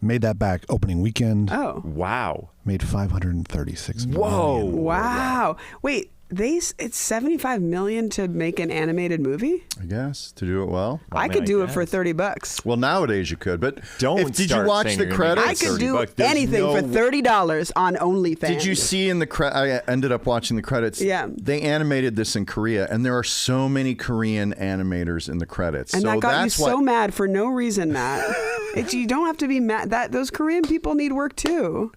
E: Made that back opening weekend.
C: Oh.
A: Wow.
E: Made $536 million.
A: Whoa.
C: Wow. Wait, it's $75 million to make an animated movie?
B: I guess, to do it well.
C: I could do it for $30.
B: Well, nowadays you could, but did you
A: start
B: watch
A: saying
B: the
A: you're gonna
B: credits?
C: I could do
A: $30. There's
C: anything for $30 on OnlyFans.
B: Did you see in the I ended up watching the credits.
C: Yeah.
B: They animated this in Korea, and there are so many Korean animators in the credits.
C: And
B: so
C: that got you
B: that's
C: so mad for no reason, Matt. You don't have to be mad. Those Korean people need work too.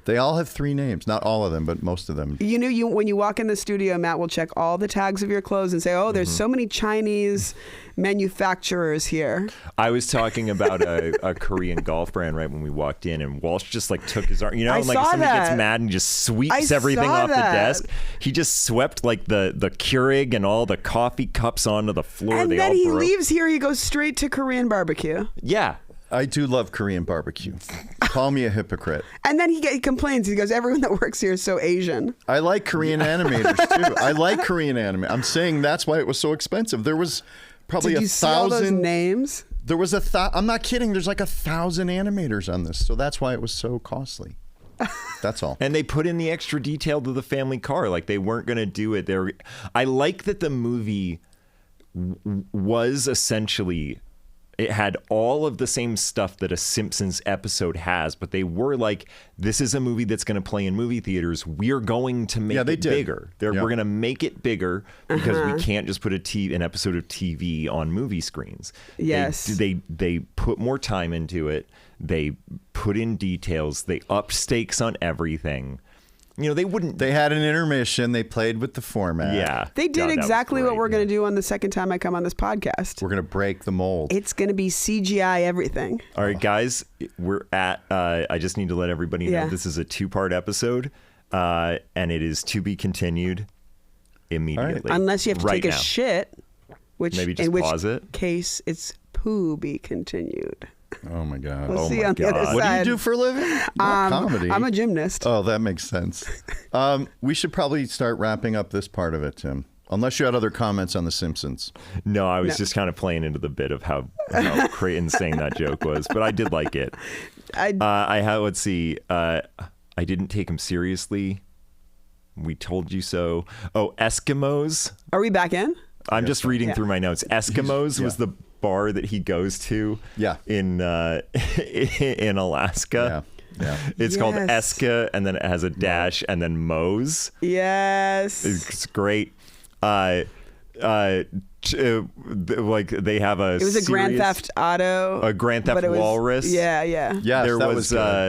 B: They all have 3 names. Not all of them, but most of them.
C: You know, when you walk in the studio, Matt will check all the tags of your clothes and say, oh, there's so many Chinese manufacturers here.
A: I was talking about a Korean golf brand right when we walked in, and Walsh just like took his arm. You know,
C: I
A: like
C: saw
A: somebody
C: that.
A: gets mad and just sweeps
C: I
A: everything
C: saw
A: off
C: that.
A: the desk. He just swept like the Keurig and all the coffee cups onto the floor.
C: And
A: they
C: then
A: all
C: he
A: broke.
C: leaves here. He goes straight to Korean barbecue.
A: Yeah.
B: I do love Korean barbecue. Call me a hypocrite.
C: And then he complains. He goes, everyone that works here is so Asian.
B: I like Korean animators too. I like Korean anime. I'm saying that's why it was so expensive. There was probably
C: Did you see all those
B: 1,000
C: names?
B: There was I'm not kidding. There's like 1,000 animators on this, so that's why it was so costly. That's all.
A: And they put in the extra detail to the family car, like they weren't going to do it. I like that the movie was essentially, it had all of the same stuff that a Simpsons episode has, but they were like, this is a movie that's going to play in movie theaters. We're going to make it bigger. We're going to make it bigger because we can't just put an episode of TV on movie screens.
C: Yes.
A: They put more time into it. They put in details. They upped stakes on everything. You know, they
B: had an intermission. They played with the format.
A: Yeah.
C: They did exactly what we're going to do on the second time I come on this podcast.
B: We're going to break the mold.
C: It's going to be CGI everything.
A: All right, guys, we're at, I just need to let everybody know this is a 2-part episode, and it is to be continued immediately.
C: Right. Unless you have to take a shit, which
A: maybe just pause it.
C: Case it's poo be continued.
B: Oh my God.
C: We'll see on the other side.
B: What do you do for a living? Comedy.
C: I'm a gymnast.
B: Oh, that makes sense. We should probably start wrapping up this part of it, Tim. Unless you had other comments on The Simpsons.
A: No, I was just kind of playing into the bit of how insane that joke was, but I did like it. Let's see. I didn't take him seriously. We told you so. Oh, Eskimos.
C: Are we back in?
A: I'm just reading through my notes. Eskimos was the bar that he goes to in Alaska.
B: Yeah.
A: It's called Eska, and then it has a dash, and then Moe's.
C: Yes.
A: It's great. Like they have a.
C: It was a Grand Theft Auto.
A: A Grand Theft Walrus.
C: Yeah.
B: Yes,
A: there
B: was
A: the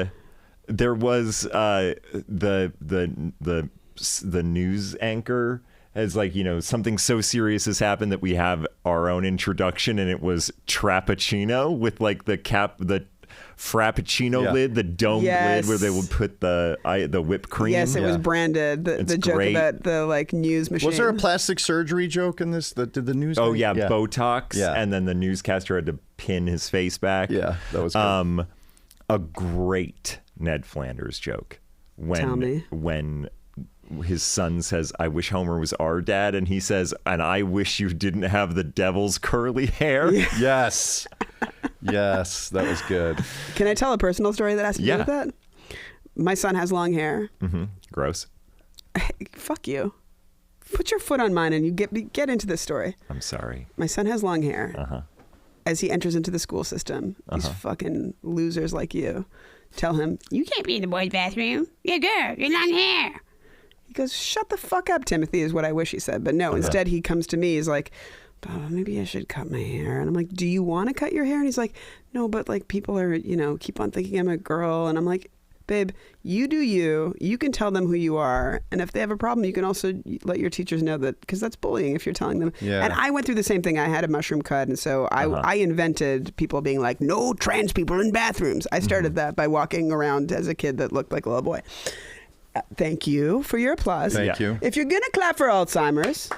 A: news anchor. As like, you know, something so serious has happened that we have our own introduction, and it was Trappuccino with like the Frappuccino lid, the dome lid where they would put the whipped cream.
C: Yes, it was branded. The joke about the like news machine.
B: Was there a plastic surgery joke in this? Did the news?
A: Oh yeah, Botox. Yeah. And then the newscaster had to pin his face back.
B: Yeah, that was good.
A: A great Ned Flanders joke when his son says, "I wish Homer was our dad," and he says, "And I wish you didn't have the devil's curly hair."
B: Yes, that was good.
C: Can I tell a personal story that has to do with that? My son has long hair.
A: Mm-hmm. Gross.
C: Fuck you. Put your foot on mine and you get into this story.
A: I'm sorry.
C: My son has long hair. As he enters into the school system, these fucking losers like you tell him, "You can't be in the boys' bathroom. You're a girl. You're long hair." He goes, "Shut the fuck up, Timothy," is what I wish he said. But no, instead he comes to me. He's like, "Oh, maybe I should cut my hair." And I'm like, "Do you want to cut your hair?" And he's like, "No, but like people are, keep on thinking I'm a girl." And I'm like, "Babe, you do you. You can tell them who you are. And if they have a problem, you can also let your teachers know that, because that's bullying if you're telling them."
B: Yeah.
C: And I went through the same thing. I had a mushroom cut. And so I invented people being like, "No trans people in bathrooms." I started that by walking around as a kid that looked like a little boy. Thank you for your applause.
B: Thank you.
C: If you're going to clap for Alzheimer's.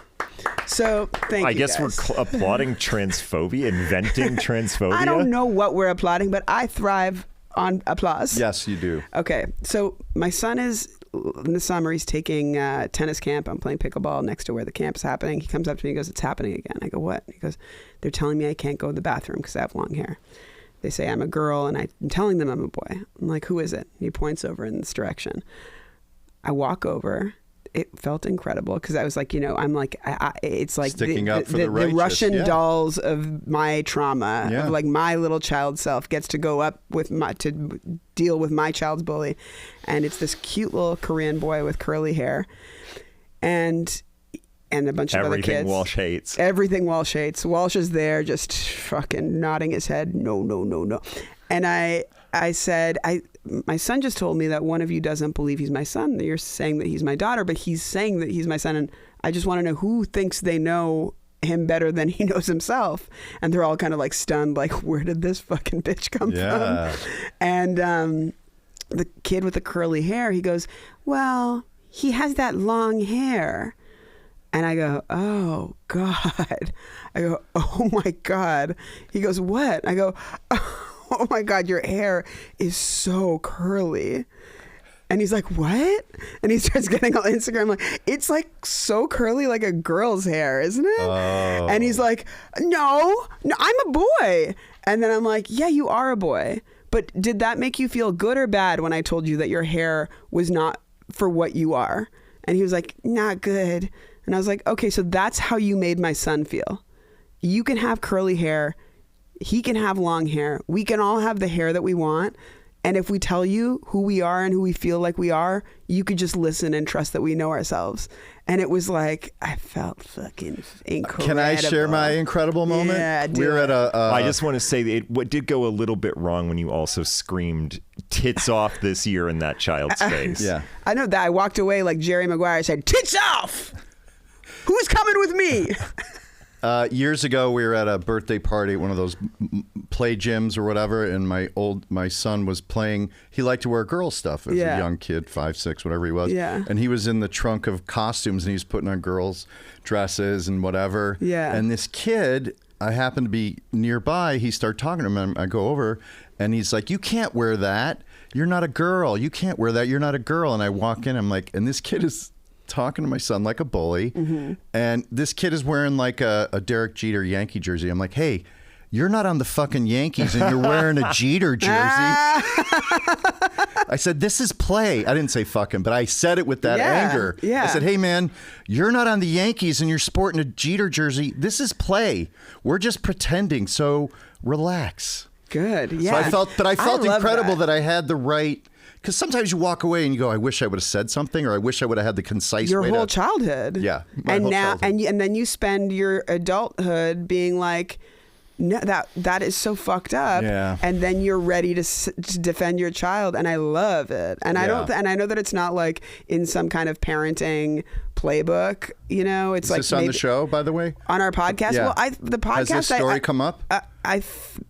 C: So thank you.
A: I guess
C: guys.
A: we're applauding transphobia, inventing transphobia.
C: I don't know what we're applauding, but I thrive on applause.
B: Yes, you do.
C: Okay, so my son is in the summer. He's taking tennis camp. I'm playing pickleball next to where the camp is happening. He comes up to me and goes, "It's happening again." I go, "What?" He goes, "They're telling me I can't go to the bathroom because I have long hair. They say I'm a girl, and I'm telling them I'm a boy." I'm like, "Who is it?" And he points over in this direction. I walk over. It felt incredible because I was like, I'm like, it's like
B: sticking up for the
C: Russian dolls of my trauma, of like my little child self gets to go up to deal with my child's bully. And it's this cute little Korean boy with curly hair and a bunch of other kids.
A: Everything Walsh hates.
C: Everything Walsh hates. Walsh is there just fucking nodding his head. No, no, no, no. And I said, my son just told me that one of you doesn't believe he's my son. That you're saying that he's my daughter, but he's saying that he's my son. And I just want to know who thinks they know him better than he knows himself. And they're all kind of like stunned, like, where did this fucking bitch come from? And the kid with the curly hair, he goes, "Well, he has that long hair." And I go, "Oh, God." I go, "Oh, my God." He goes, "What?" I go, "Oh my God, your hair is so curly." And he's like, "What?" And he starts getting on Instagram like, "It's like so curly like a girl's hair, isn't it?" Oh. And he's like, no, I'm a boy. And then I'm like, yeah, you are a boy. But did that make you feel good or bad when I told you that your hair was not for what you are? And he was like, not good. And I was like, okay, so that's how you made my son feel. You can have curly hair. He can have long hair. We can all have the hair that we want. And if we tell you who we are and who we feel like we are, you could just listen and trust that we know ourselves. And it was like, I felt fucking incredible.
B: Can I share my incredible moment?
C: Yeah, do
B: We're
C: it.
B: at a...
A: I just want to say that what did go a little bit wrong when you also screamed "tits off" this year in that child's face.
B: Yeah.
C: I know that. I walked away like Jerry Maguire said, "Tits off! Who's coming with me?"
B: Years ago, we were at a birthday party at one of those play gyms or whatever, and my son was playing. He liked to wear girl stuff as a young kid, 5, 6, whatever he was.
C: Yeah.
B: And he was in the trunk of costumes, and he was putting on girls' dresses and whatever.
C: Yeah.
B: And this kid, I happened to be nearby. He started talking to him, and I go over, and he's like, "You can't wear that. You're not a girl. You can't wear that. You're not a girl." And I walk in, I'm like, and this kid is talking to my son like a bully, and this kid is wearing like a Derek Jeter Yankee jersey. I'm like, hey, you're not on the fucking Yankees and you're wearing a Jeter jersey. I said, this is play. I didn't say fucking, but I said it with that anger.
C: Yeah.
B: I said, hey man, you're not on the Yankees and you're sporting a Jeter jersey. This is play. We're just pretending, so relax.
C: Good. Yeah.
B: So I felt
C: love
B: incredible that I had the right. Because sometimes you walk away and you go, I wish I would have said something, or I wish I would have had the concise
C: your
B: way
C: whole
B: to...
C: childhood.
B: Yeah.
C: And
B: whole
C: now,
B: childhood.
C: and then you spend your adulthood being like, no, that is so fucked up.
B: Yeah.
C: And then you're ready to defend your child, and I love it. And I don't. And I know that it's not like in some kind of parenting playbook. You know, it's
B: Is
C: like
B: this on the show, by the way?
C: on our podcast.
B: Yeah.
C: Well, the podcast.
B: Has this story come up?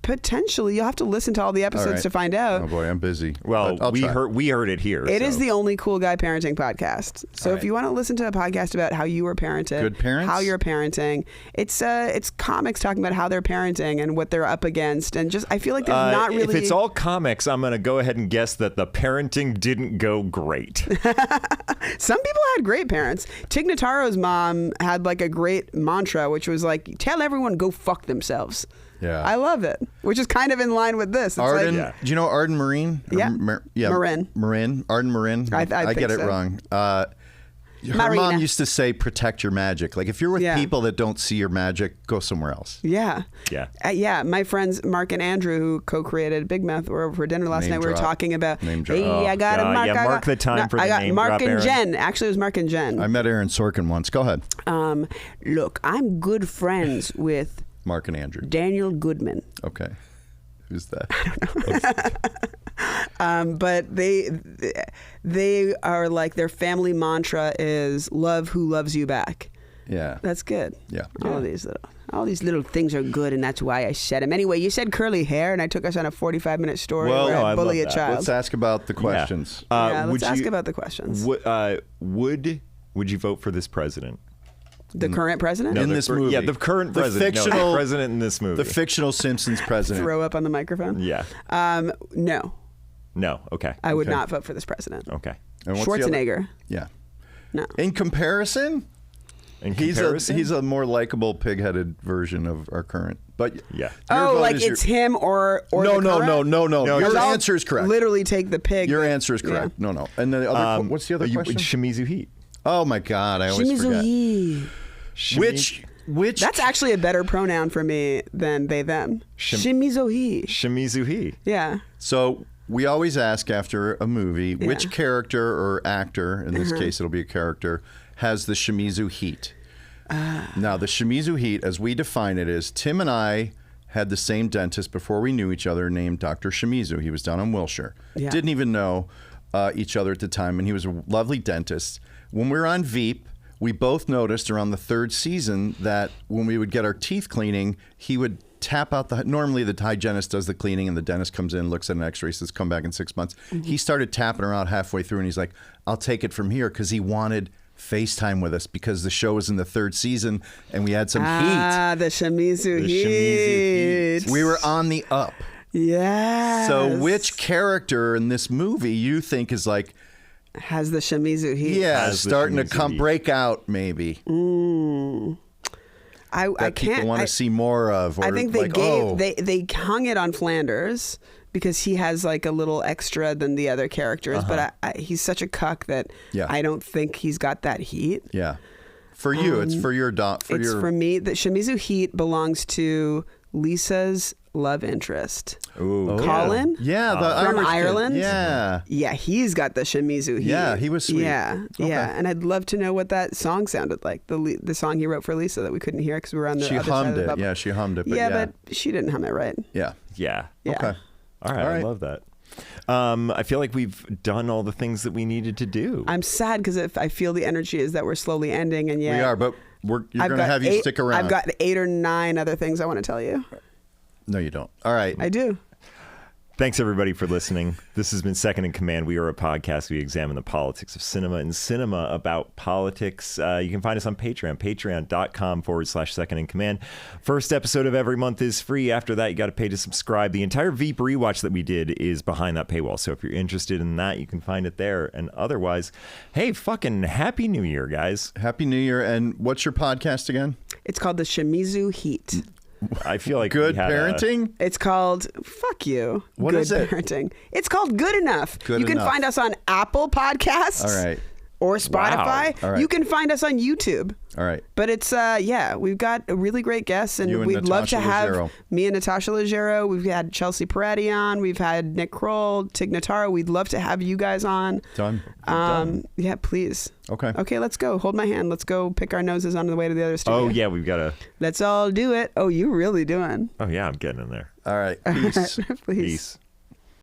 C: Potentially, you'll have to listen to all the episodes
B: All right.
C: to find out.
B: Oh boy, I'm busy.
A: Well,
B: But I'll
A: we
B: try.
A: heard it here.
C: It is
A: so.
C: the only cool guy parenting podcast. So if you want to listen to a podcast about how you were parented,
B: Good parents?
C: how you're parenting, it's comics talking about how they're parenting and what they're up against, and just I feel like there's not really.
A: If it's all comics, I'm going to go ahead and guess that the parenting didn't go great.
C: Some people had great parents. Tig Notaro's mom had like a great mantra, which was like, "Tell everyone go fuck themselves."
B: Yeah.
C: I love it, which is kind of in line with this. It's
B: Arden,
C: like,
B: do you know Arden Marine?
C: Yeah.
B: Marin. Arden Marin.
C: I
B: I
C: think
B: get it
C: so.
B: wrong. Her
C: Marina.
B: mom used to say, protect your magic. Like if you're with
C: Yeah.
B: people that don't see your magic, go somewhere else.
C: Yeah.
A: Yeah.
C: Yeah. My friends Mark and Andrew, who co-created Big Mouth, were over for dinner last
B: Name
C: night. We were
B: drop.
C: talking about,
B: Name drop.
C: hey, I got
A: Oh,
C: a Mark.
A: yeah,
C: I
A: mark
C: got,
A: the time for
C: I
A: the
C: got
A: name
C: Mark
A: drop,
C: and
A: Aaron.
C: Jen. Actually, it was Mark and Jen.
B: I met Aaron Sorkin once. Go ahead.
C: Look, I'm good friends with
B: Mark and Andrew.
C: Daniel Goodman.
B: Okay. Who's that?
C: But they are like, their family mantra is love who loves you back.
B: Yeah.
C: That's good.
B: Yeah.
C: All these little things are good, and that's why I said them. Anyway, you said curly hair, and I took us on a 45-minute story
B: Well,
C: where
A: no,
C: I
A: I
C: bully a
A: love that.
C: child.
B: Let's ask about the questions.
C: Let's ask about the questions.
A: Would you vote for this president?
C: The current president?
B: In this movie.
A: Yeah, the current
B: The
A: president.
B: fictional-
A: the president in this movie.
B: The fictional Simpsons president.
C: Throw up on the microphone?
A: Yeah.
C: No,
A: No. Okay.
C: I would
B: Okay.
C: not vote for this president.
A: Okay.
B: And what's the other-
C: Schwarzenegger.
B: Yeah.
C: No.
B: In comparison,
A: In
B: he's
A: comparison,
B: a more likable pig-headed version of our current. But
A: Yeah.
B: your
C: Oh,
B: vote
C: like
B: is
C: it's him or
B: No,
C: the
B: no,
C: current?
B: no, no, no.
A: No,
B: Your
C: I'll
B: answer is correct.
C: Literally take the pig.
B: Your answer is correct.
C: Yeah.
B: No. And the other what's the other question?
A: Shimizu Heat.
B: Oh my God, I always forget.
C: Shimizu-hi.
B: Which
C: That's actually a better pronoun for me than they them. Shimizu-hi.
A: Shimizu Heat.
C: Yeah.
B: So we always ask after a movie,
C: Yeah.
B: which character or actor, in this case it'll be a character, has the Shimizu heat. Now, the Shimizu heat, as we define it, is Tim and I had the same dentist before we knew each other named Dr. Shimizu. He was down in Wilshire.
C: Yeah.
B: Didn't even know each other at the time, and he was a lovely dentist. When we were on Veep, we both noticed around the third season that when we would get our teeth cleaning, he would tap out normally the hygienist does the cleaning and the dentist comes in, looks at an x-ray, says come back in 6 months. He started tapping around halfway through and he's like, I'll take it from here, because he wanted FaceTime with us because the show was in the third season and we had some heat.
C: The Shimizu
A: The
C: heat.
A: Shimizu heat.
B: We were on the up.
C: Yes.
B: So which character in this movie you think is like,
C: has the Shimizu heat?
B: yeah,
A: Has the
B: starting to
A: Shimizu heat.
B: break out maybe?
C: I can't.
B: People want to see more of. Or
C: I think they they hung it on Flanders because he has like a little extra than the other characters, but he's such a cuck that I don't think he's got that heat.
B: Yeah. For you, it's for your
C: for me. The Shimizu heat belongs to Lisa's love interest.
A: Ooh.
C: Colin?
B: Yeah,
C: from
B: Irish
C: Ireland?
B: Kid. Yeah.
C: Yeah, he's got the Shimizu heat.
B: Yeah, he was sweet.
C: Yeah, yeah. And I'd love to know what that song sounded like, the song he wrote for Lisa that we couldn't hear because we were on the other side of the bubble.
B: Yeah, she hummed it.
C: But she didn't hum it right.
B: Yeah.
A: Yeah.
B: Okay.
A: All right. I love that. I feel like we've done all the things that we needed to do.
C: I'm sad because I feel the energy is that we're slowly ending, and
B: we are, but you're going to have you stick around.
C: I've got 8 or 9 other things I want to tell you.
B: No, you don't. All right.
C: I do.
A: Thanks, everybody, for listening. This has been Second in Command. We are a podcast. We examine the politics of cinema and cinema about politics. You can find us on Patreon, patreon.com/Second in Command. First episode of every month is free. After that, you got to pay to subscribe. The entire Veep rewatch that we did is behind that paywall. So if you're interested in that, you can find it there. And otherwise, hey, fucking Happy New Year, guys.
B: Happy New Year. And what's your podcast again?
C: It's called the Shimizu Heat.
A: I feel like
B: Good Parenting?
C: It's called, fuck you.
B: What
C: Good
B: is it?
C: Parenting. It's called Good Enough.
B: Good
C: You can
B: Enough.
C: find us on Apple Podcasts.
B: All right.
C: Or Spotify.
B: All right.
C: You can find us on YouTube.
B: All right.
C: But it's, we've got a really great guests, and
B: You and
C: we'd love to
B: Natasha
C: have
B: Leggero.
C: me and Natasha Leggero. We've had Chelsea Peretti on. We've had Nick Kroll, Tig Notaro. We'd love to have you guys on.
B: Done.
C: Yeah, please.
B: Okay.
C: Okay, let's go. Hold my hand. Let's go pick our noses on the way to the other studio.
A: Oh, yeah, we've got to.
C: Let's all do it. Oh, you really doing?
A: Oh, yeah, I'm getting in there.
B: All right. Peace.
C: Please.
A: Peace.